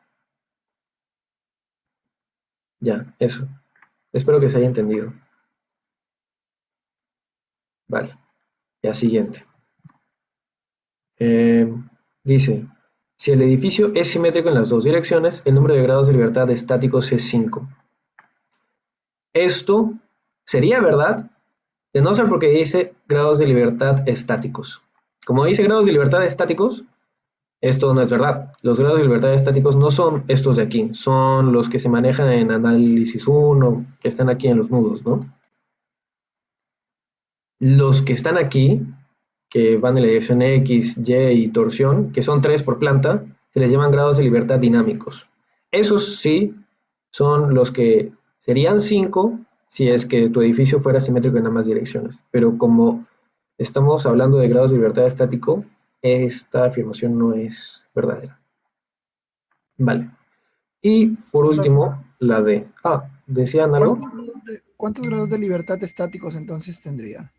Ya, eso. Espero que se haya entendido. Vale, ya siguiente. Dice, si el edificio es simétrico en las dos direcciones, el número de grados de libertad estáticos es 5. Esto sería verdad de no ser porque dice grados de libertad estáticos. Como dice grados de libertad estáticos, esto no es verdad. Los grados de libertad estáticos no son estos de aquí, son los que se manejan en análisis 1, que están aquí en los nudos, ¿no? Los que están aquí, que van en la dirección X, Y y torsión, que son 3 por planta, se les llaman grados de libertad dinámicos. Esos sí son los que serían 5 si es que tu edificio fuera simétrico en ambas direcciones. Pero como estamos hablando de grados de libertad estático, esta afirmación no es verdadera. Vale. Y por último, la de... ¿decían algo? ¿Cuántos grados de libertad estáticos entonces tendría?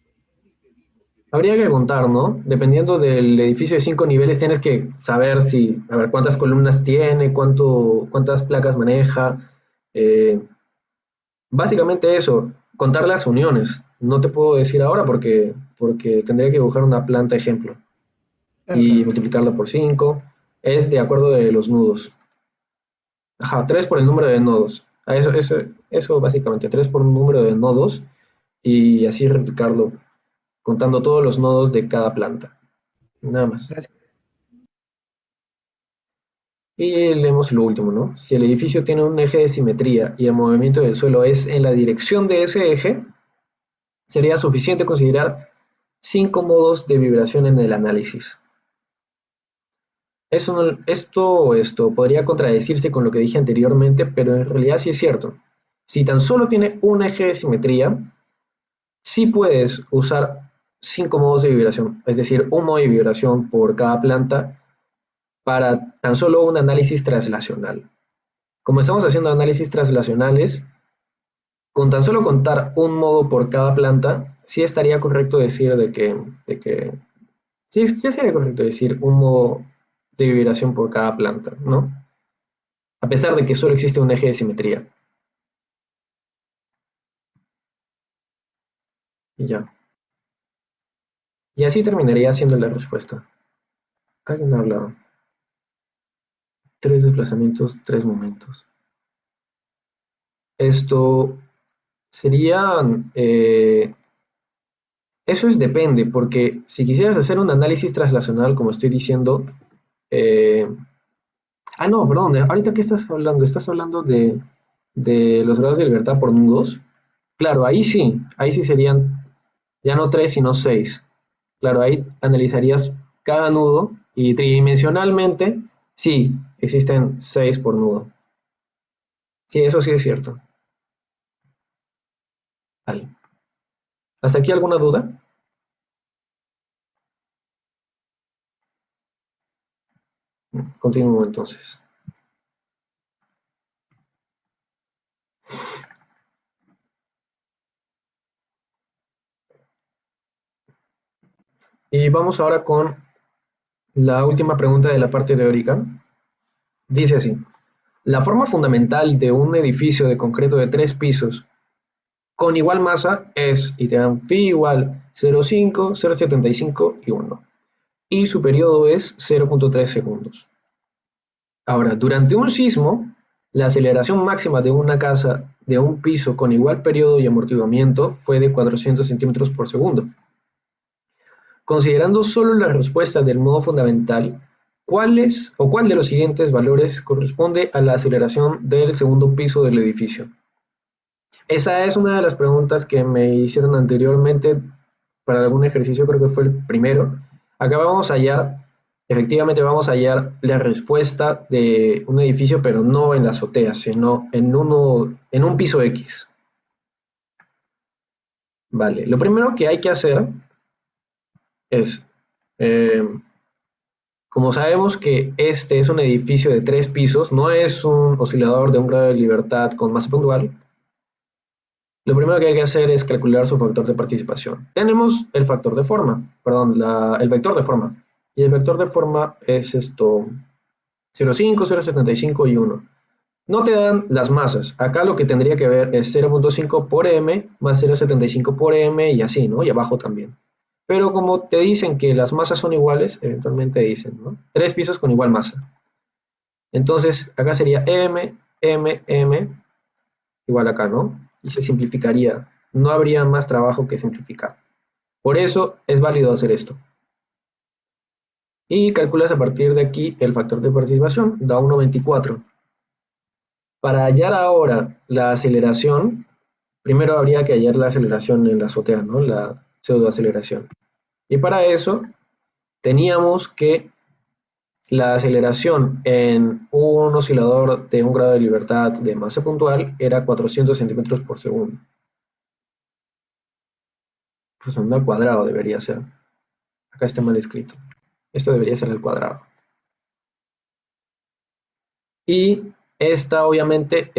Habría que contar, ¿no? Dependiendo del edificio de 5 niveles, tienes que saber si, a ver, cuántas columnas tiene, cuántas placas maneja. eh, Básicamente eso, contar las uniones. No te puedo decir ahora porque tendría que dibujar una planta ejemplo Claro, y claro. multiplicarla por 5. Es de acuerdo de los nudos. Ajá, 3 por el número de nodos. Eso básicamente, 3 por un número de nodos y así replicarlo, contando todos los nodos de cada planta. Nada más. Gracias. Y leemos lo último, ¿no? Si el edificio tiene un eje de simetría y el movimiento del suelo es en la dirección de ese eje, sería suficiente considerar 5 modos de vibración en el análisis. Esto podría contradecirse con lo que dije anteriormente, pero en realidad sí es cierto. Si tan solo tiene un eje de simetría, sí puedes usar 5 modos de vibración, es decir, un modo de vibración por cada planta para tan solo un análisis translacional. Como estamos haciendo análisis translacionales, con tan solo contar un modo por cada planta, sí estaría correcto decir sí sería correcto decir un modo de vibración por cada planta, ¿no? A pesar de que solo existe un eje de simetría. Y ya. Y así terminaría siendo la respuesta. Alguien ha hablado. 3 desplazamientos, 3 momentos. Esto serían... eso depende, porque si quisieras hacer un análisis translacional, como estoy diciendo... no, perdón, ahorita ¿qué estás hablando? ¿Estás hablando de los grados de libertad por nudos? Claro, ahí sí serían ya no 3, sino 6. Claro, ahí analizarías cada nudo y tridimensionalmente, sí, existen 6 por nudo. Sí, eso sí es cierto. Vale. ¿Hasta aquí alguna duda? Continúo entonces. Y vamos ahora con la última pregunta de la parte teórica. Dice así: La forma fundamental de un edificio de concreto de 3 pisos con igual masa es, y te dan phi igual 0,5, 0,75 y 1. Y su periodo es 0,3 segundos. Ahora, durante un sismo, la aceleración máxima de una casa de un piso con igual periodo y amortiguamiento fue de 400 centímetros por segundo. Considerando solo la respuesta del modo fundamental, ¿cuál de los siguientes valores corresponde a la aceleración del segundo piso del edificio? Esa es una de las preguntas que me hicieron anteriormente para algún ejercicio, creo que fue el primero. Acá efectivamente vamos a hallar la respuesta de un edificio, pero no en la azotea, sino en un piso X. Vale, lo primero que hay que hacer es, como sabemos que este es un edificio de 3 pisos, no es un oscilador de un grado de libertad con masa puntual, lo primero que hay que hacer es calcular su factor de participación. Tenemos el factor de forma, perdón, el vector de forma. Y el vector de forma es 0,5, 0,75 y 1. No te dan las masas. Acá lo que tendría que ver es 0,5 por m más 0,75 por m y así, ¿no? Y abajo también. Pero como te dicen que las masas son iguales, eventualmente dicen, ¿no? 3 pisos con igual masa. Entonces, acá sería m, m, m, igual acá, ¿no? Y se simplificaría. No habría más trabajo que simplificar. Por eso es válido hacer esto. Y calculas a partir de aquí el factor de participación, da 1,24. Para hallar ahora la aceleración, primero habría que hallar la aceleración en la azotea, ¿no? La pseudoaceleración. Y para eso teníamos que la aceleración en un oscilador de un grado de libertad de masa puntual era 400 centímetros por segundo. Pues no al cuadrado debería ser. Acá está mal escrito. Esto debería ser al cuadrado. Y esta obviamente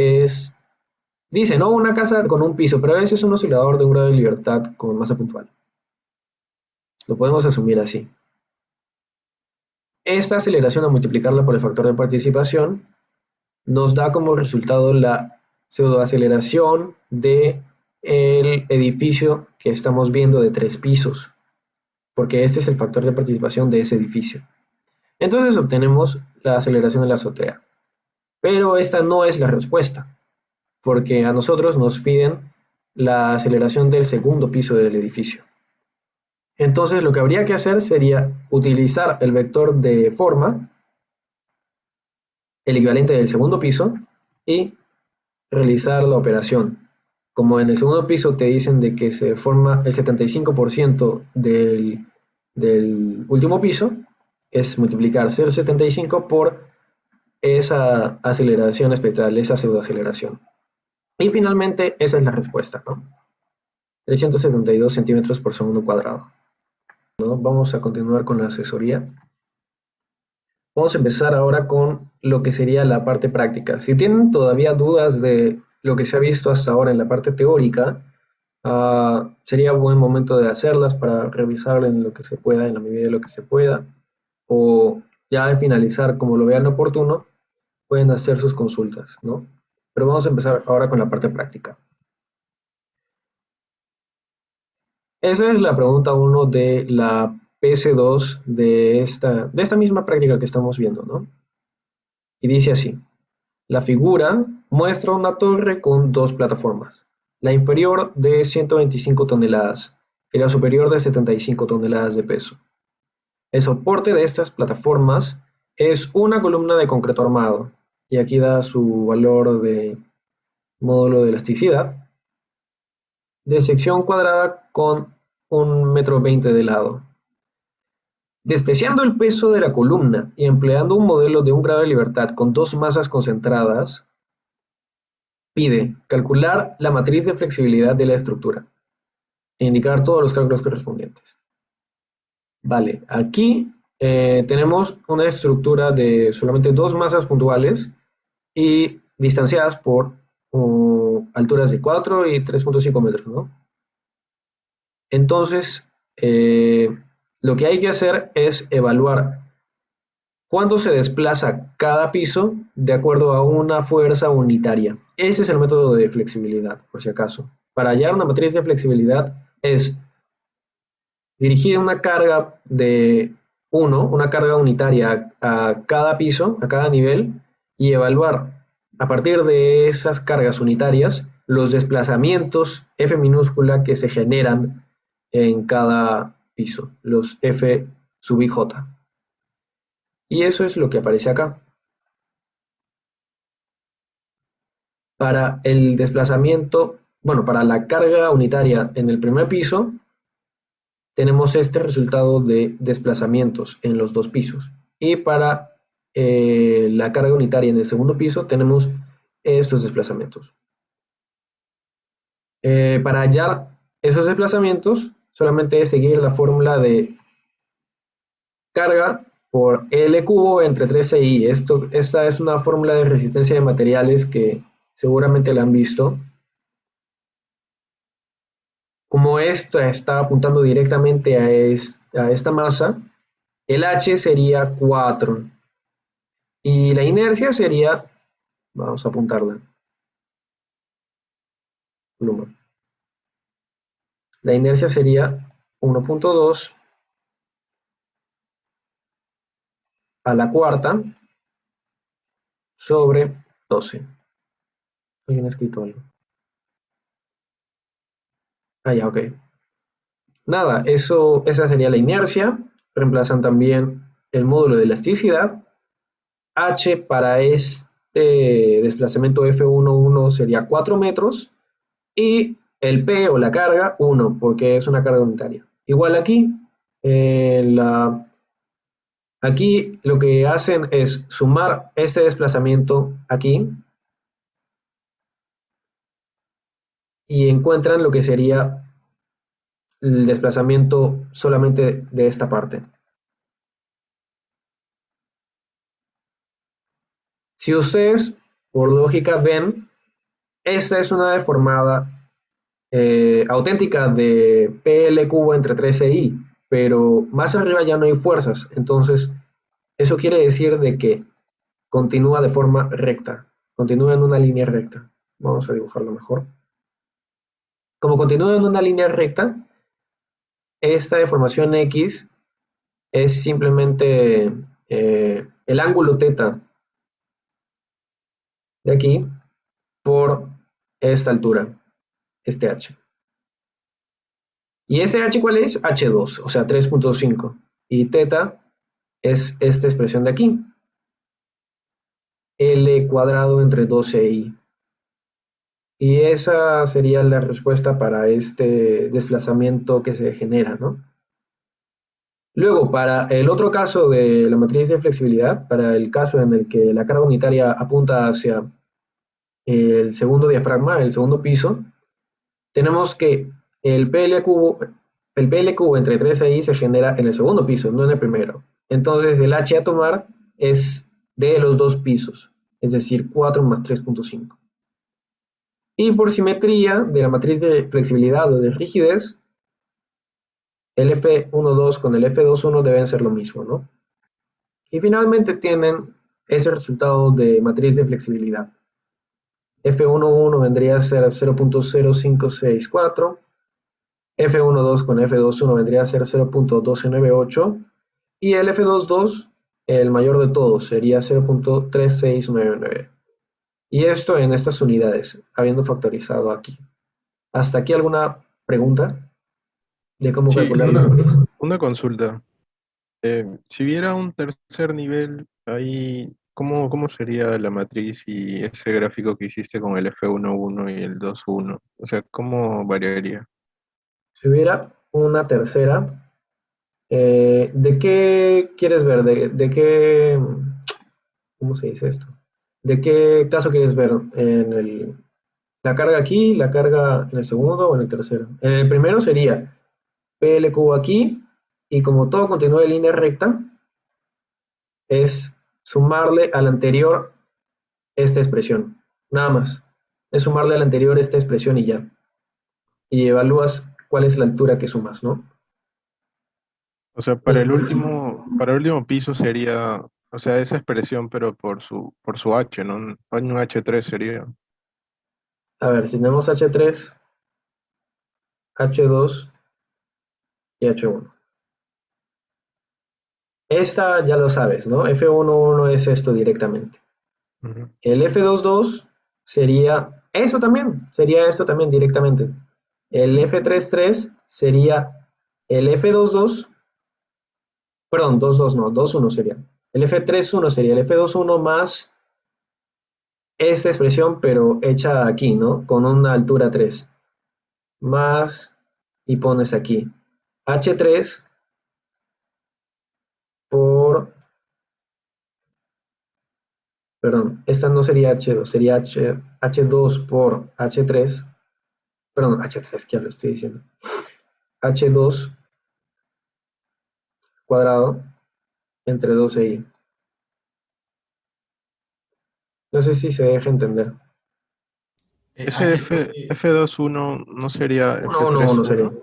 dice, no una casa con un piso, pero ese es un oscilador de un grado de libertad con masa puntual. Lo podemos asumir así. Esta aceleración, a multiplicarla por el factor de participación, nos da como resultado la pseudoaceleración del edificio que estamos viendo de 3 pisos, porque este es el factor de participación de ese edificio. Entonces obtenemos la aceleración de la azotea. Pero esta no es la respuesta, porque a nosotros nos piden la aceleración del segundo piso del edificio. Entonces lo que habría que hacer sería utilizar el vector de forma, el equivalente del segundo piso, y realizar la operación. Como en el segundo piso te dicen de que se forma el 75% del último piso, es multiplicar 0,75 por esa aceleración espectral, esa pseudoaceleración. Y finalmente esa es la respuesta, ¿no? 372 centímetros por segundo cuadrado. ¿No? Vamos a continuar con la asesoría. Vamos a empezar ahora con lo que sería la parte práctica. Si tienen todavía dudas de lo que se ha visto hasta ahora en la parte teórica, sería buen momento de hacerlas para revisar en lo que se pueda, en la medida de lo que se pueda, o ya al finalizar, como lo vean oportuno, pueden hacer sus consultas, ¿no? Pero vamos a empezar ahora con la parte práctica. Esa es la pregunta 1 de la PC2 de esta misma práctica que estamos viendo, ¿no? Y dice así: la figura muestra una torre con 2 plataformas, la inferior de 125 toneladas y la superior de 75 toneladas de peso. El soporte de estas plataformas es una columna de concreto armado, y aquí da su valor de módulo de elasticidad, de sección cuadrada con 1,20 m de lado. Despreciando el peso de la columna y empleando un modelo de un grado de libertad con 2 masas concentradas, pide calcular la matriz de flexibilidad de la estructura e indicar todos los cálculos correspondientes. Vale, aquí tenemos una estructura de solamente 2 masas puntuales y distanciadas por alturas de 4 y 3,5 metros, ¿no? Entonces, lo que hay que hacer es evaluar ¿Cuánto se desplaza cada piso de acuerdo a una fuerza unitaria? Ese es el método de flexibilidad, por si acaso. Para hallar una matriz de flexibilidad es dirigir una carga de 1, una carga unitaria a cada piso, a cada nivel, y evaluar a partir de esas cargas unitarias los desplazamientos F minúscula que se generan en cada piso, los F sub IJ. Y eso es lo que aparece acá. Para el desplazamiento, bueno, para la carga unitaria en el primer piso, tenemos este resultado de desplazamientos en los dos pisos. Y para la carga unitaria en el segundo piso tenemos estos desplazamientos. Para hallar esos desplazamientos, solamente es seguir la fórmula de carga por L cubo entre 3CI. Esta es una fórmula de resistencia de materiales que seguramente la han visto. Como esta está apuntando directamente a esta masa, el H sería 4 y la inercia sería, vamos a apuntarla, número. La inercia sería 1.2 a la cuarta sobre 12. ¿Alguien ha escrito algo? Ah, ya, ok. Nada, esa sería la inercia. Reemplazan también el módulo de elasticidad. H para este desplazamiento F11 sería 4 metros. Y el P o la carga, 1, porque es una carga unitaria. Igual aquí, aquí lo que hacen es sumar este desplazamiento aquí y encuentran lo que sería el desplazamiento solamente de esta parte. Si ustedes, por lógica, ven, esta es una deformada auténtica de PL cubo entre 13i, pero más arriba ya no hay fuerzas, entonces eso quiere decir de que continúa de forma recta, continúa en una línea recta. Vamos a dibujarlo mejor. Como continúa en una línea recta, esta deformación X es simplemente el ángulo teta de aquí por esta altura, este H. ¿Y ese H cuál es? H2, o sea, 3.5. Y teta es esta expresión de aquí, L cuadrado entre 12i. Y esa sería la respuesta para este desplazamiento que se genera, ¿no? Luego, para el otro caso de la matriz de flexibilidad, para el caso en el que la carga unitaria apunta hacia el segundo diafragma, el segundo piso, tenemos que el PL cubo entre 13i se genera en el segundo piso, no en el primero. Entonces, el H a tomar es de los dos pisos, es decir, 4 más 3.5. Y por simetría de la matriz de flexibilidad o de rigidez, el F12 con el F21 deben ser lo mismo, ¿no? Y finalmente tienen ese resultado de matriz de flexibilidad. F11 vendría a ser 0.0564, F12 con F21 vendría a ser 0.1298 y el F22, el mayor de todos, sería 0.3699. Y esto en estas unidades, habiendo factorizado aquí. ¿Hasta aquí alguna pregunta de cómo Sí, calcular la matriz? una consulta. Si hubiera un tercer nivel, ahí, ¿cómo sería la matriz y ese gráfico que hiciste con el F11 y el 21? O sea, ¿cómo variaría? Si hubiera una tercera, ¿de qué quieres ver? ¿De qué, cómo se dice esto? ¿De qué caso quieres ver? ¿La carga aquí, la carga en el segundo o en el tercero? En el primero sería PL cubo aquí, y como todo continúa en línea recta, es sumarle al anterior esta expresión. Nada más. Es sumarle al anterior esta expresión y ya. Y evalúas cuál es la altura que sumas, ¿no? O sea, Y para el último piso sería O sea, esa expresión, pero por su H, ¿no? Un H3 sería. A ver, si tenemos H3, H2 y H1. Esta ya lo sabes, ¿no? F11 es esto directamente. Ujú. El F22 sería esto también directamente. El F33 sería el F22, perdón, 22 no, 21 sería. El F31 sería el F21 más esta expresión, pero hecha aquí, ¿no? Con una altura 3. Más, y pones aquí, H3 por, perdón, esta no sería H2, sería H2 por H3, perdón, H3, ¿qué lo estoy diciendo? H2 cuadrado entre 2 e i. No sé si se deja entender. Ese Ángel, creo que, F21 no sería 1, sería. F31.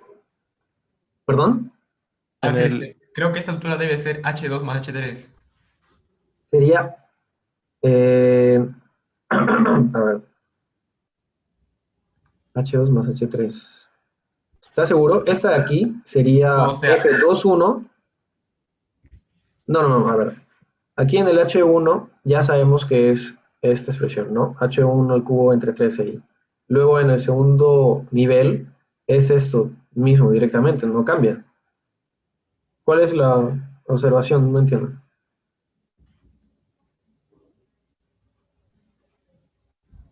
¿Perdón? En Ángel, el, creo que esa altura debe ser H2 más H3. Sería, a ver, H2 más H3. ¿Estás seguro? Esta de aquí No, o sería sea, F21. No, a ver. Aquí en el H1 ya sabemos que es esta expresión, ¿no? H1 al cubo entre 3i. Luego en el segundo nivel es esto mismo directamente, no cambia. ¿Cuál es la observación? No entiendo.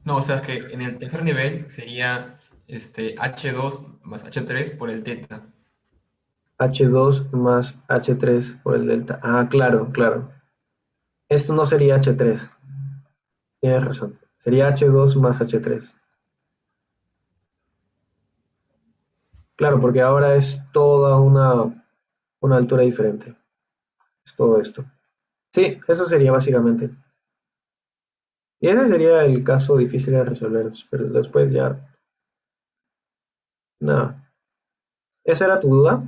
no, o sea, que en el tercer nivel sería H2 más H3 por el teta. H2 más H3 por el delta. Ah, claro, claro. Esto no sería H3. Tienes razón. Sería H2 más H3. Claro, porque ahora es toda una altura diferente. Es todo esto. Sí, eso sería básicamente. Y ese sería el caso difícil de resolver, pero después ya, nada. ¿Esa era tu duda?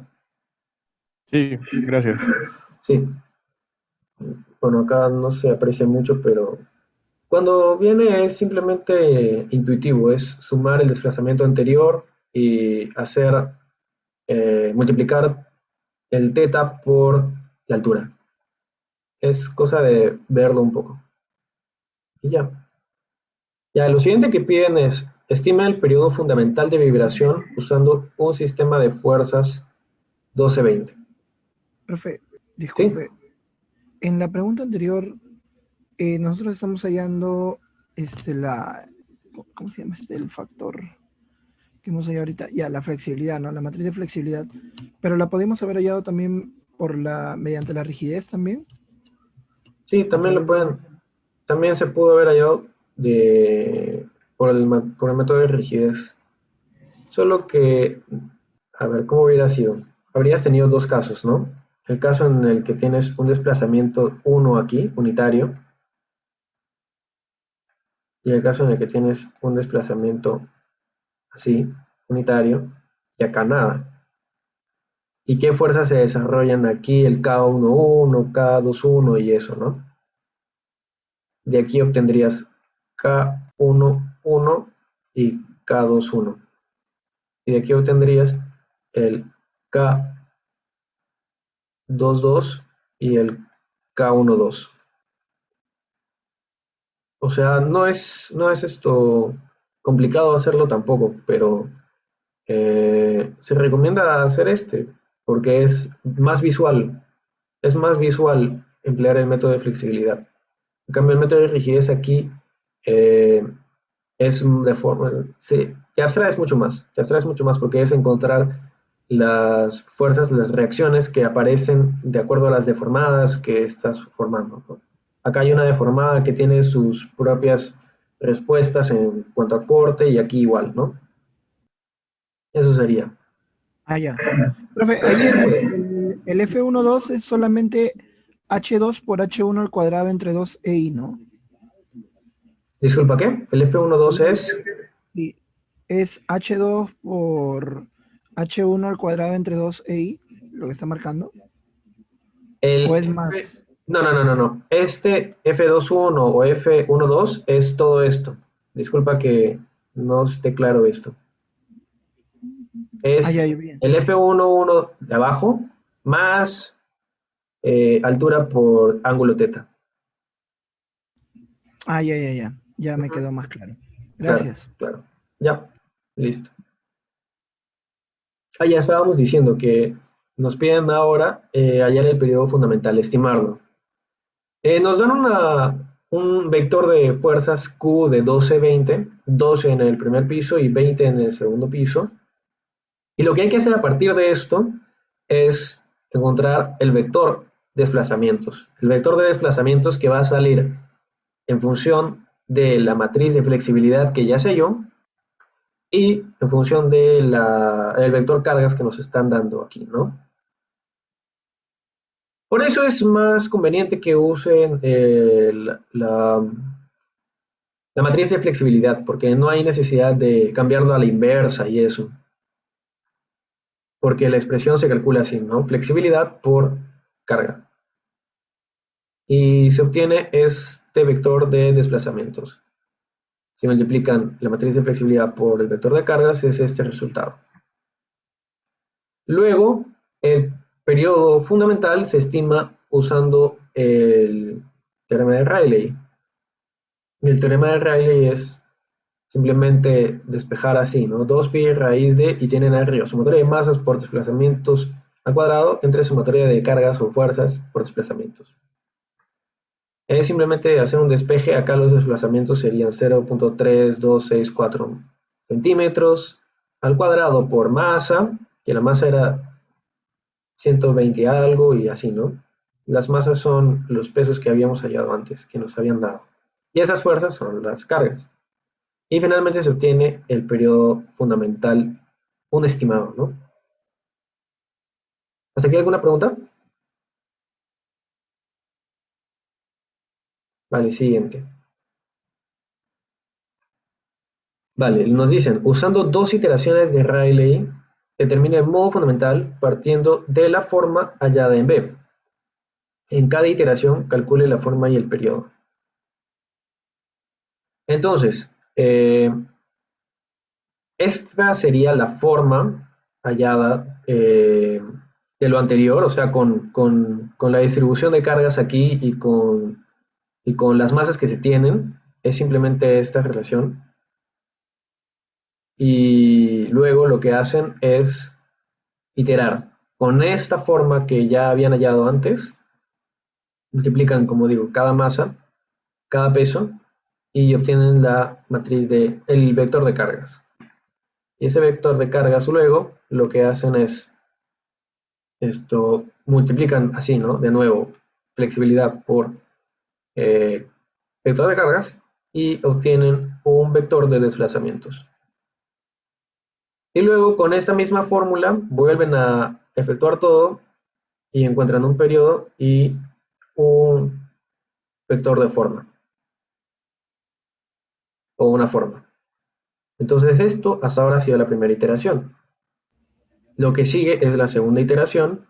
sí, gracias. Sí. Bueno, acá no se aprecia mucho, pero cuando viene es simplemente intuitivo, es sumar el desplazamiento anterior y multiplicar el teta por la altura. Es cosa de verlo un poco. Y ya. Ya, lo siguiente que piden es, estima el periodo fundamental de vibración usando un sistema de fuerzas 12-20. Profe, ¿Sí? disculpe. En la pregunta anterior, nosotros estamos hallando ¿cómo se llama el factor que hemos hallado ahorita? Ya, la flexibilidad, ¿no? La matriz de flexibilidad. Pero la podemos haber hallado también mediante la rigidez también, Sí, a también través de... también se pudo haber hallado por el método de rigidez. Solo que, a ver, ¿cómo hubiera sido? Habrías tenido dos casos, ¿no? El caso en el que tienes un desplazamiento 1 aquí, unitario, y el caso en el que tienes un desplazamiento así, unitario, y acá nada. ¿Y qué fuerzas se desarrollan aquí? El K11, K21 y eso, ¿no? De aquí obtendrías K11 y K21. Y de aquí obtendrías el K22 y el K12. O sea, no es esto complicado hacerlo tampoco, pero se recomienda hacer porque es más visual emplear el método de flexibilidad. En cambio, el método de rigidez aquí eh, es de forma, sí, te abstraes mucho más porque es encontrar las fuerzas, las reacciones que aparecen de acuerdo a las deformadas que estás formando, ¿no? Acá hay una deformada que tiene sus propias respuestas en cuanto a corte y aquí igual, ¿no? Eso sería. Ah, ya. Profe, Pero sí ahí se puede. el F12 es solamente H2 por H1 al cuadrado entre 2 e I, ¿no? Disculpa, ¿qué? El F12 El- es sí, es H2 por H1 al cuadrado entre 2 e I, lo que está marcando. ¿O el es F, más? No, no, no, no, no. Este F21 o F12 es todo esto. Disculpa que no esté claro esto. Ah, Es ya, bien. el F11 de abajo más altura por ángulo teta. Ah, ya, ya, ya. Ya me Ujú. quedó más claro. Claro, Gracias. claro. Ya, listo. Ah, ya estábamos diciendo que nos piden ahora hallar el periodo fundamental, estimarlo. Nos dan un vector de fuerzas Q de 12, 20, 12 en el primer piso y 20 en el segundo piso. Y lo que hay que hacer a partir de esto es encontrar el vector de desplazamientos. El vector de desplazamientos que va a salir en función de la matriz de flexibilidad que ya sé yo y en función del vector cargas que nos están dando aquí, ¿no? Por eso es más conveniente que usen la matriz de flexibilidad, porque no hay necesidad de cambiarlo a la inversa y eso, porque la expresión se calcula así, ¿no? Flexibilidad por carga. Y se obtiene este vector de desplazamientos. Si multiplican la matriz de flexibilidad por el vector de cargas, es este resultado. Luego, el periodo fundamental se estima usando el teorema de Rayleigh. Y el teorema de Rayleigh es simplemente despejar así, ¿no? 2pi raíz de, y tienen arriba sumatoria de masas por desplazamientos al cuadrado entre sumatoria de cargas o fuerzas por desplazamientos. Es simplemente hacer un despeje, acá los desplazamientos serían 0.3264 centímetros al cuadrado por masa, que la masa era 120 y algo y así, ¿no? Las masas son los pesos que habíamos hallado antes, que nos habían dado. Y esas fuerzas son las cargas. Y finalmente se obtiene el periodo fundamental, un estimado, ¿no? ¿Hasta aquí alguna pregunta? Vale, siguiente. Vale, nos dicen, usando dos iteraciones de Rayleigh, determina el modo fundamental partiendo de la forma hallada en B. En cada iteración calcule la forma y el periodo. Entonces, esta sería la forma hallada de lo anterior, o sea, con la distribución de cargas aquí y con las masas que se tienen, es simplemente esta relación. Y luego lo que hacen es iterar con esta forma que ya habían hallado antes, multiplican, como digo, cada masa, cada peso, y obtienen la matriz de el vector de cargas. Y ese vector de cargas luego lo que hacen es esto, multiplican así, ¿no? De nuevo, flexibilidad por vector de cargas y obtienen un vector de desplazamientos. Y luego con esta misma fórmula vuelven a efectuar todo y encuentran un periodo y un vector de forma o una forma. Entonces esto hasta ahora ha sido la primera iteración. Lo que sigue es la segunda iteración,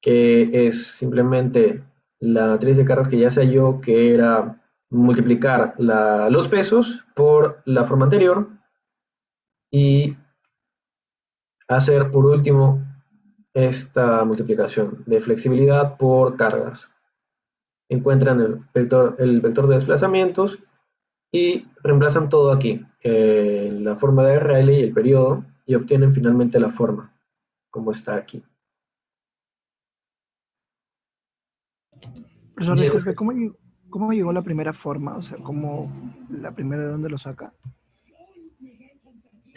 que es simplemente la matriz de cargas que ya se halló, que era multiplicar los pesos por la forma anterior y hacer por último esta multiplicación de flexibilidad por cargas. Encuentran el vector de desplazamientos y reemplazan todo aquí, la forma de Rayleigh y el periodo, y obtienen finalmente la forma, como está aquí. Profesor, Bien, disculpe, cómo llegó la primera forma? O sea, ¿cómo la primera de dónde lo saca?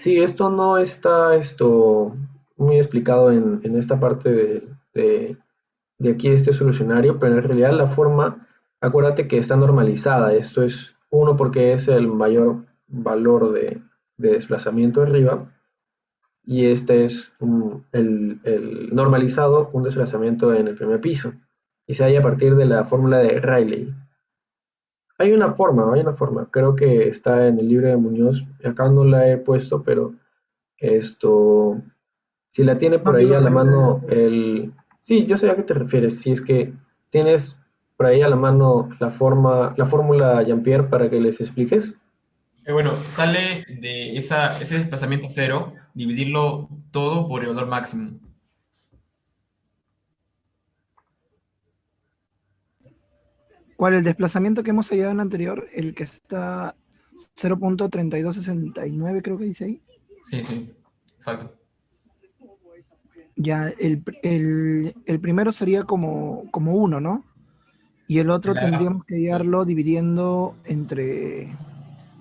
sí, esto no está muy explicado en esta parte de aquí, este solucionario, pero en realidad la forma, acuérdate que está normalizada. Esto es uno porque es el mayor valor de desplazamiento arriba, y este es el normalizado, un desplazamiento en el primer piso, y se halla a partir de la fórmula de Rayleigh. Hay una forma, creo que está en el libro de Muñoz, acá no la he puesto, pero esto, si la tiene No, por yo ahí lo a la cuento. mano, sí, yo sé a qué te refieres, si es que tienes por ahí a la mano la fórmula Jean-Pierre para que les expliques? Bueno, sale de ese desplazamiento cero, dividirlo todo por el valor máximo. ¿Cuál el desplazamiento que hemos hallado en el anterior? El que está 0.3269, creo que dice ahí. Sí, sí, exacto. Ya, el primero sería como 1, ¿no? Y el otro Claro. tendríamos que hallarlo dividiendo entre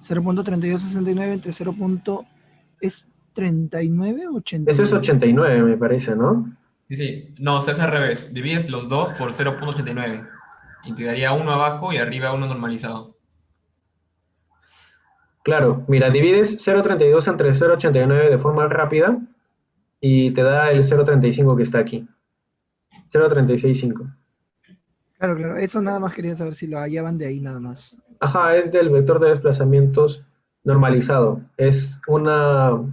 0.3269 entre 0. ¿Es 39 o Eso es 89? 89, me parece, ¿no? Sí, sí. No, se hace al revés. Divides los dos por 0,89 y te daría uno abajo y arriba uno normalizado. Claro, mira, divides 0.32 entre 0.89 de forma rápida y te da el 0.35 que está aquí. 0.365. Claro, claro. Eso nada más quería saber si lo hallaban de ahí nada más. Ajá, es del vector de desplazamientos normalizado. Es ¿cómo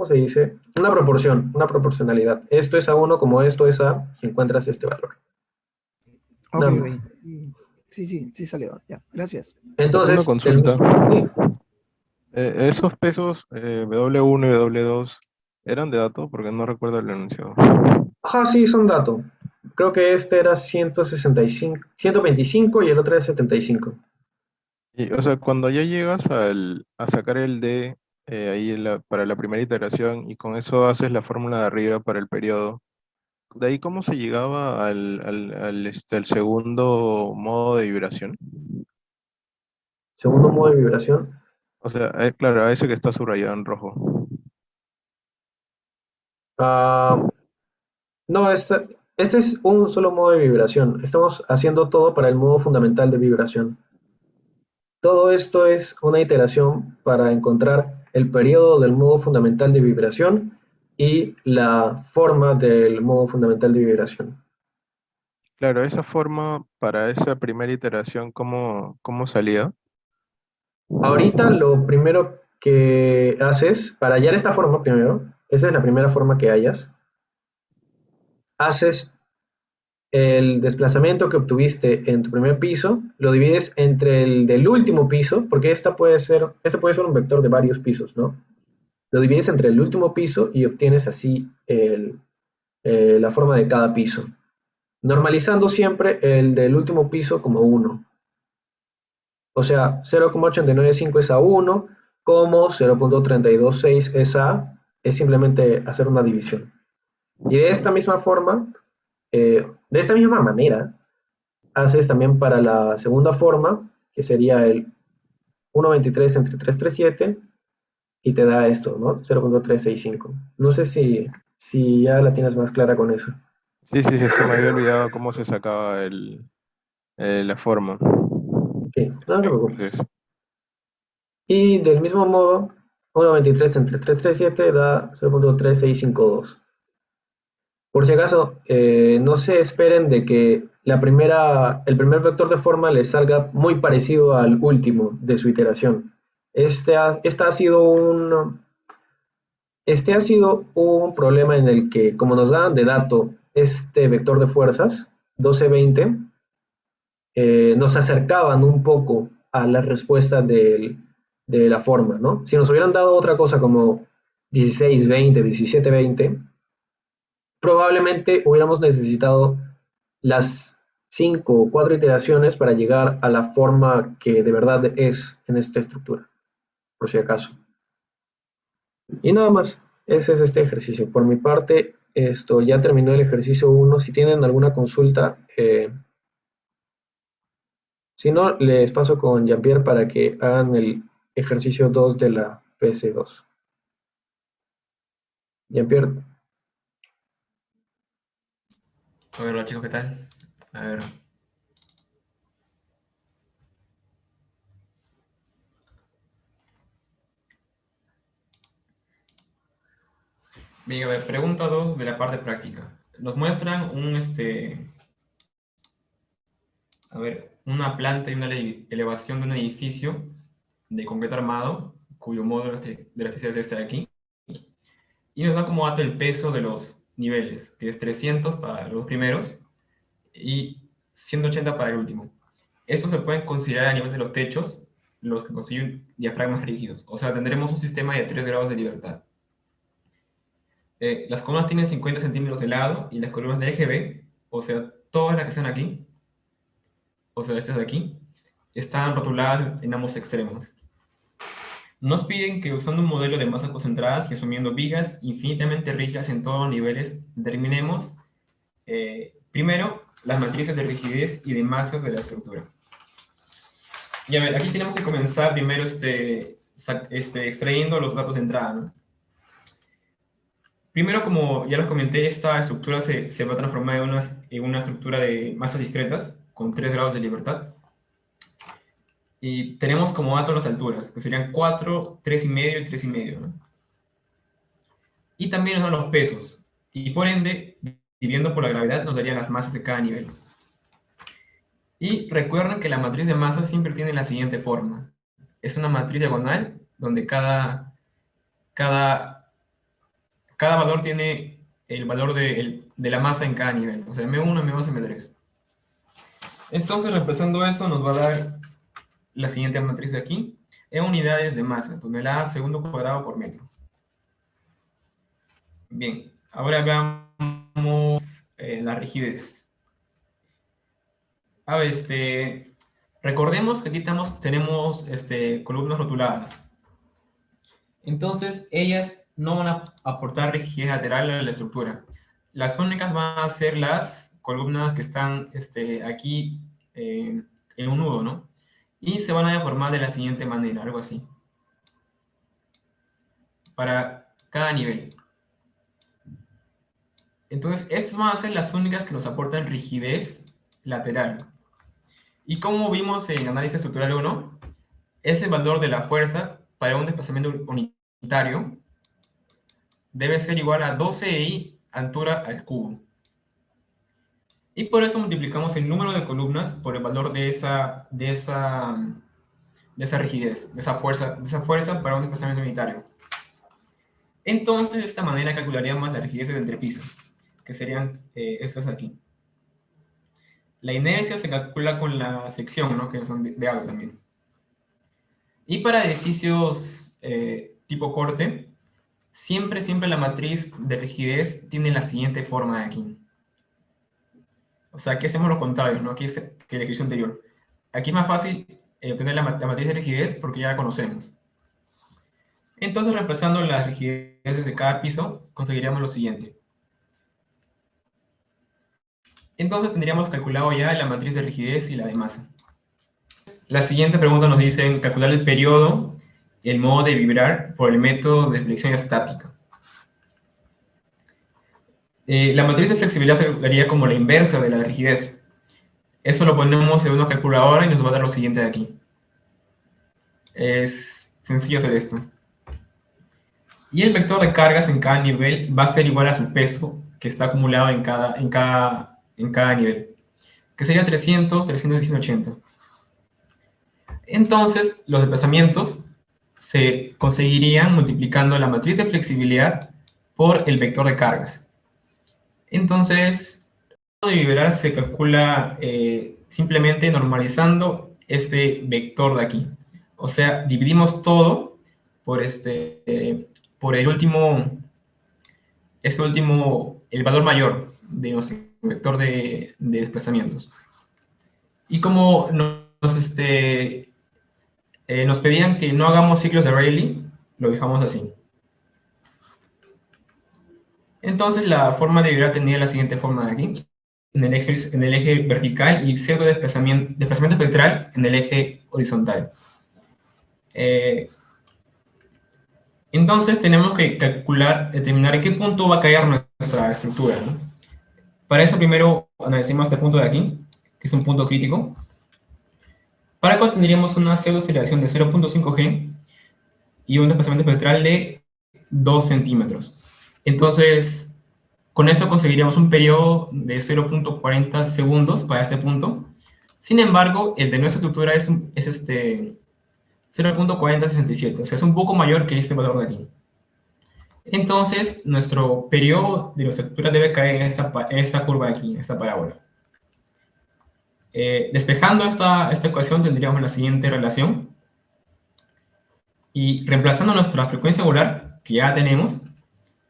se dice? Una proporcionalidad. Esto es a uno como esto es a, y encuentras este valor. Ok, Nada ok. más. Sí, sí, sí salió. Ya, gracias. Una Entonces, consulta. sí, Esos pesos W1 y W2 eran de dato porque no recuerdo el enunciado. ajá, sí, son datos. Creo que este era 165, 125 y el otro era 75. Y, o sea, cuando ya llegas a sacar el D ahí para la primera iteración y con eso haces la fórmula de arriba para el periodo, ¿de ahí cómo se llegaba al segundo modo de vibración? Segundo modo de vibración. O sea, claro, a ese que está subrayado en rojo. Ah, no, este es un solo modo de vibración. Estamos haciendo todo para el modo fundamental de vibración. Todo esto es una iteración para encontrar el periodo del modo fundamental de vibración y la forma del modo fundamental de vibración. Claro, esa forma para esa primera iteración, ¿cómo salía? Ahorita lo primero que haces, para hallar esta forma primero, esta es la primera forma que hallas, haces el desplazamiento que obtuviste en tu primer piso, lo divides entre el del último piso, porque este puede ser un vector de varios pisos, ¿no? Lo divides entre el último piso y obtienes así la forma de cada piso, normalizando siempre el del último piso como 1. O sea, 0,895 es a 1, como 0.326 es a, es simplemente hacer una división. Y de esta misma forma, de esta misma manera, haces también para la segunda forma, que sería el 1,23 entre 337, y te da esto, ¿no? 0.365. No sé si ya la tienes más clara con eso. Sí, sí, sí, es que me había olvidado cómo se sacaba la forma. Sí, no te preocupes. Entonces, Y del mismo modo, 1,23 entre 337 da 0.3652. Por si acaso, no se esperen de que el primer vector de forma les salga muy parecido al último de su iteración. Este ha sido un problema en el que, como nos daban de dato este vector de fuerzas, 1220, nos acercaban un poco a la respuesta de la forma, ¿no? Si nos hubieran dado otra cosa como 1620, 1720, probablemente hubiéramos necesitado las 5 o 4 iteraciones para llegar a la forma que de verdad es en esta estructura, por si acaso. Y nada más, ese es este ejercicio. Por mi parte, esto ya terminó el ejercicio 1. Si tienen alguna consulta, si no, les paso con Jean-Pierre para que hagan el ejercicio 2 de la PS2. Jean-Pierre, A ver, hola chicos, ¿qué tal? A ver. Bien, a ver, pregunta 2 de la parte práctica. Nos muestran a ver, una planta y una elevación de un edificio de concreto armado, cuyo módulo de las es este de aquí, y nos dan como dato el peso de los niveles, que es 300 para los primeros, y 180 para el último. Estos se pueden considerar a nivel de los techos, los que constituyen diafragmas rígidos. O sea, tendremos un sistema de 3 grados de libertad. Las columnas tienen 50 centímetros de lado y las columnas de eje B, o sea, todas las que están aquí, o sea, estas de aquí, están rotuladas en ambos extremos. Nos piden que usando un modelo de masas concentradas y asumiendo vigas infinitamente rígidas en todos los niveles, determinemos primero las matrices de rigidez y de masas de la estructura. Y a ver, aquí tenemos que comenzar primero extrayendo los datos de entrada, ¿no? Primero, como ya les comenté, esta estructura se va a transformar en una estructura de masas discretas con 3 grados de libertad. Y tenemos como datos las alturas, que serían 4, 3,5 y 3,5, ¿no? Y también nos dan los pesos. Y por ende, dividiendo por la gravedad, nos darían las masas de cada nivel. Y recuerden que la matriz de masas siempre tiene la siguiente forma. Es una matriz diagonal, donde cada valor tiene el valor de la masa en cada nivel. O sea, M1, M2, M3. Entonces, reemplazando eso, nos va a dar la siguiente matriz de aquí, en unidades de masa, toneladas segundo cuadrado por metro. Bien, ahora veamos la rigidez. A ver, recordemos que aquí tenemos columnas rotuladas. Entonces, ellas no van a aportar rigidez lateral a la estructura. Las únicas van a ser las columnas que están aquí en un nudo, ¿no? Y se van a deformar de la siguiente manera, algo así. Para cada nivel. Entonces, estas van a ser las únicas que nos aportan rigidez lateral. Y como vimos en análisis estructural 1, ese valor de la fuerza para un desplazamiento unitario debe ser igual a 12i altura al cubo. Y por eso multiplicamos el número de columnas por el valor de esa rigidez, de esa fuerza para un desplazamiento unitario. Entonces, de esta manera calcularíamos la rigidez del entrepiso, que serían estas de aquí. La inercia se calcula con la sección, ¿no? Que son de agua también. Y para edificios tipo corte, siempre la matriz de rigidez tiene la siguiente forma de aquí. O sea, aquí hacemos lo contrario, ¿no? Aquí es que el ejercicio anterior. Aquí es más fácil obtener la matriz de rigidez porque ya la conocemos. Entonces, reemplazando las rigideces de cada piso, conseguiríamos lo siguiente. Entonces, tendríamos calculado ya la matriz de rigidez y la de masa. La siguiente pregunta nos dice calcular el periodo y el modo de vibrar por el método de flexión estática. La matriz de flexibilidad se calcularía como la inversa de la de rigidez. Eso lo ponemos en una calculadora y nos va a dar lo siguiente de aquí. Es sencillo hacer esto. Y el vector de cargas en cada nivel va a ser igual a su peso que está acumulado en cada nivel, que sería 300, 300 y 180. Entonces, los desplazamientos se conseguirían multiplicando la matriz de flexibilidad por el vector de cargas. Entonces, el modo de vibrar se calcula simplemente normalizando este vector de aquí. O sea, dividimos todo por el valor mayor de nuestro vector de desplazamientos. Y como nos pedían que no hagamos ciclos de Rayleigh, lo dejamos así. Entonces la forma de vibrar tenía la siguiente forma de aquí, en el eje vertical y pseudo desplazamiento espectral en el eje horizontal. Entonces tenemos que determinar en qué punto va a caer nuestra estructura, ¿no? Para eso primero analicemos este punto de aquí, que es un punto crítico, para el cual tendríamos una pseudo aceleración de 0.5 g y un desplazamiento espectral de 2 centímetros. Entonces, con eso conseguiríamos un periodo de 0.40 segundos para este punto. Sin embargo, el de nuestra estructura es 0.4067, o sea, es un poco mayor que este valor de aquí. Entonces, nuestro periodo de nuestra estructura debe caer en esta curva de aquí, en esta parábola. Despejando esta ecuación tendríamos la siguiente relación. Y reemplazando nuestra frecuencia angular, que ya tenemos,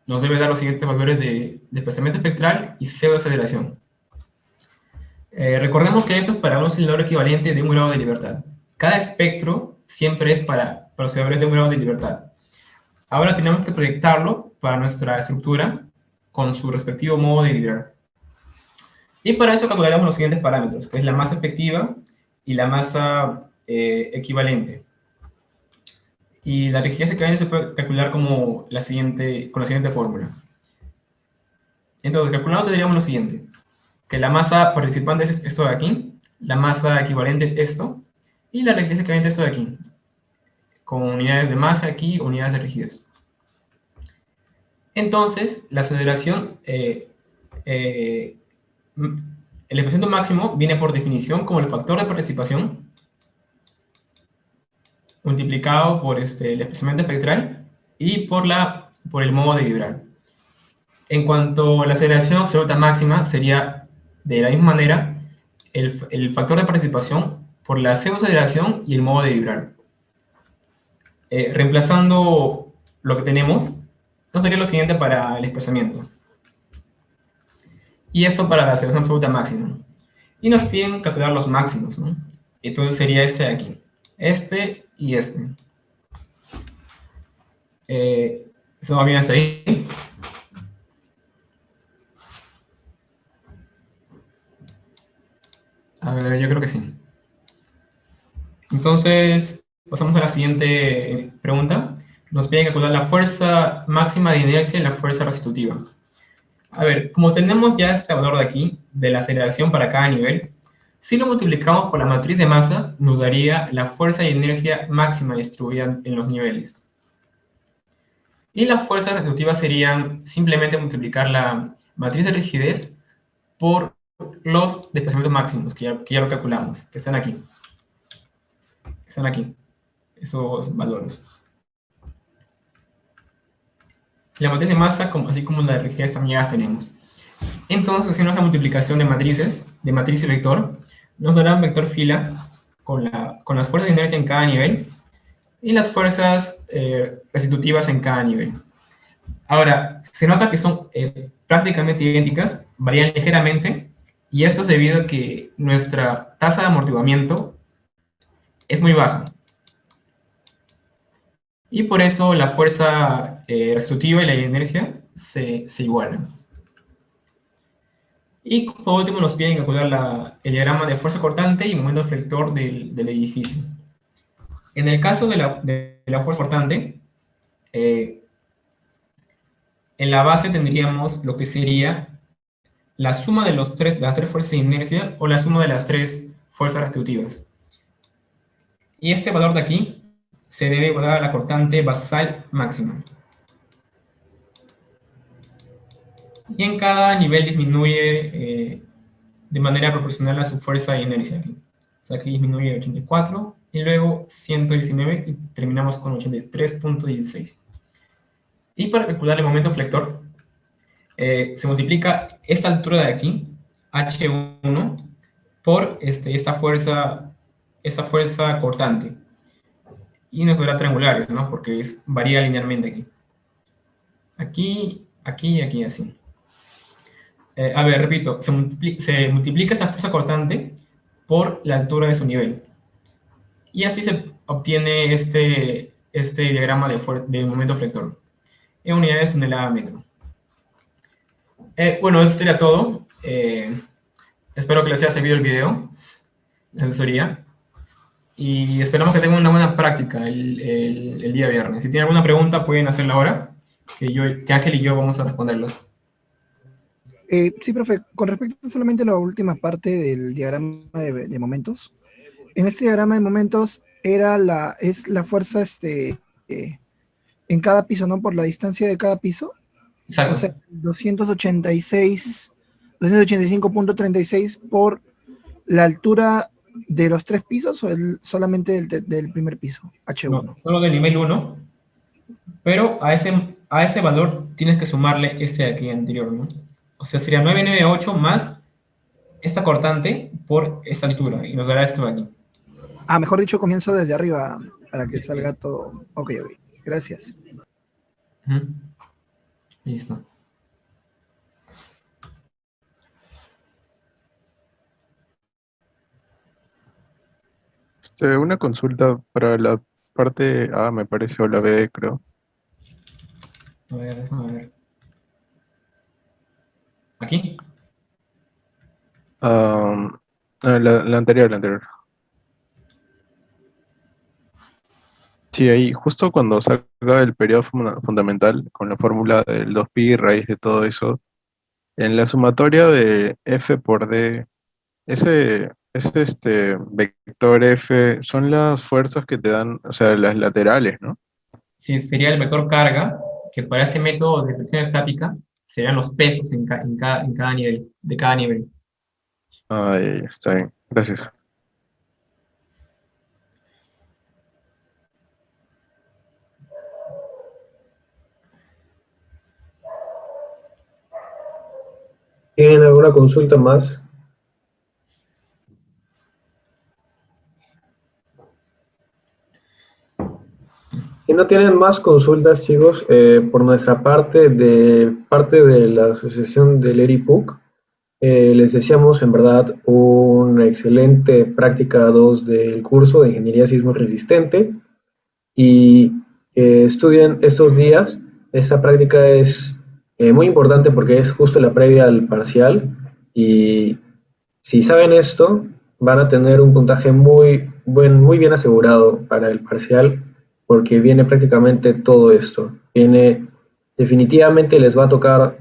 nos debe dar los siguientes valores de desplazamiento espectral y pseudoaceleración. Recordemos que esto es para un oscilador equivalente de 1 grado de libertad. Cada espectro siempre es para osciladores de 1 grado de libertad. Ahora tenemos que proyectarlo para nuestra estructura con su respectivo modo de vibrar. Y para eso calcularemos los siguientes parámetros, que es la masa efectiva y la masa equivalente. Y la rigidez equivalente se puede calcular con la siguiente fórmula. Entonces, calculando tendríamos lo siguiente, que la masa participante es esto de aquí, la masa equivalente es esto, y la rigidez equivalente es esto de aquí, con unidades de masa aquí, unidades de rigidez. Entonces, la aceleración, el desplazamiento máximo viene por definición como el factor de participación multiplicado por el desplazamiento espectral y por el modo de vibrar. En cuanto a la aceleración absoluta máxima, sería de la misma manera el factor de participación por la pseudoaceleración y el modo de vibrar. Reemplazando lo que tenemos, nos daría lo siguiente para el desplazamiento. Y esto para la aceleración absoluta máxima. Y nos piden calcular los máximos, ¿no? Entonces sería este de aquí. Este y este. ¿Eso va bien hasta ahí? A ver, yo creo que sí. Entonces, pasamos a la siguiente pregunta. Nos piden calcular la fuerza máxima de inercia y la fuerza restitutiva. A ver, como tenemos ya este valor de aquí, de la aceleración para cada nivel, si lo multiplicamos por la matriz de masa, nos daría la fuerza de inercia máxima distribuida en los niveles. Y las fuerzas restitutivas serían simplemente multiplicar la matriz de rigidez por los desplazamientos máximos, que ya lo calculamos, que están aquí. Están aquí, esos valores. La matriz de masa, así como la de rigidez, también ya las tenemos. Entonces, haciendo esa multiplicación de matrices, de matriz y vector, nos dará un vector fila con las fuerzas de inercia en cada nivel y las fuerzas restitutivas en cada nivel. Ahora, se nota que son prácticamente idénticas, varían ligeramente, y esto es debido a que nuestra tasa de amortiguamiento es muy baja. Y por eso la fuerza restitutiva y la inercia se igualan. Y por último nos piden calcular el diagrama de fuerza cortante y momento flector del edificio. En el caso de la fuerza cortante, en la base tendríamos lo que sería la suma de las tres fuerzas de inercia o la suma de las tres fuerzas restitutivas. Y este valor de aquí se debe igualar a la cortante basal máxima. Y en cada nivel disminuye de manera proporcional a su fuerza de inercia. Aquí. O sea, aquí disminuye 84 y luego 119 y terminamos con 83.16. Y para calcular el momento flector, se multiplica esta altura de aquí, H1, por esta fuerza cortante. Y nos dará triangulares, ¿no? Porque varía linealmente aquí. Aquí, aquí y aquí, así. A ver, repito, se multiplica esta fuerza cortante por la altura de su nivel. Y así se obtiene este diagrama de momento flector en unidades tonelada metro. Bueno, eso sería todo. Espero que les haya servido el video, la asesoría. Y esperamos que tengan una buena práctica el día viernes. Si tienen alguna pregunta, pueden hacerla ahora, que Ángel y yo vamos a responderlos. Sí, profe, con respecto solamente a la última parte del diagrama de momentos, en este diagrama de momentos es la fuerza en cada piso, ¿no? Por la distancia de cada piso. Exacto. O sea, 285.36 por la altura de los tres pisos o solamente del primer piso, H1. No, solo del nivel 1, pero a ese valor tienes que sumarle ese de aquí anterior, ¿no? O sea, sería 998 más esta cortante por esta altura y nos dará esto de aquí. Ah, mejor dicho, comienzo desde arriba para que Sí, salga todo. Ok, ok. Gracias. Ujú. Listo. Una consulta para la parte A, me parece, o la B, creo. A ver, déjame ver. ¿Aquí? Ah, la anterior, la anterior. Sí, ahí, justo cuando saca el periodo fundamental con la fórmula del 2pi, raíz de todo eso, en la sumatoria de f por d, ese vector f son las fuerzas que te dan, o sea, las laterales, ¿no? Sí, sería el vector carga, que para este método de fricción estática serían los pesos en cada nivel, de cada nivel. Ah, ya, está bien, gracias. ¿Tienen alguna consulta más? Si no tienen más consultas, chicos, por nuestra parte de la Asociación del ERIPUC, les deseamos en verdad una excelente práctica 2 del curso de Ingeniería Sismo Resistente y que estudien estos días. Esta práctica es muy importante porque es justo la previa al parcial y si saben esto, van a tener un puntaje muy bien asegurado para el parcial, porque viene prácticamente todo esto. Definitivamente les va a tocar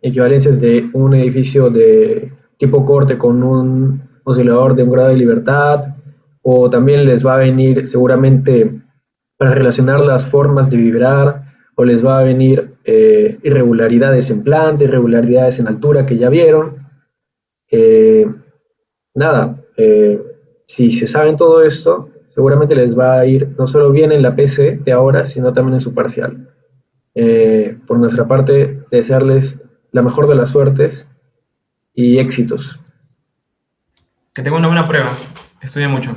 equivalencias de un edificio de tipo corte con un oscilador de un grado de libertad, o también les va a venir seguramente para relacionar las formas de vibrar, o les va a venir irregularidades en planta, irregularidades en altura que ya vieron. Eh, nada, si se saben todo esto, seguramente les va a ir no solo bien en la PC de ahora, sino también en su parcial. Por nuestra parte, desearles la mejor de las suertes y éxitos. Que tenga una buena prueba. Estudia mucho.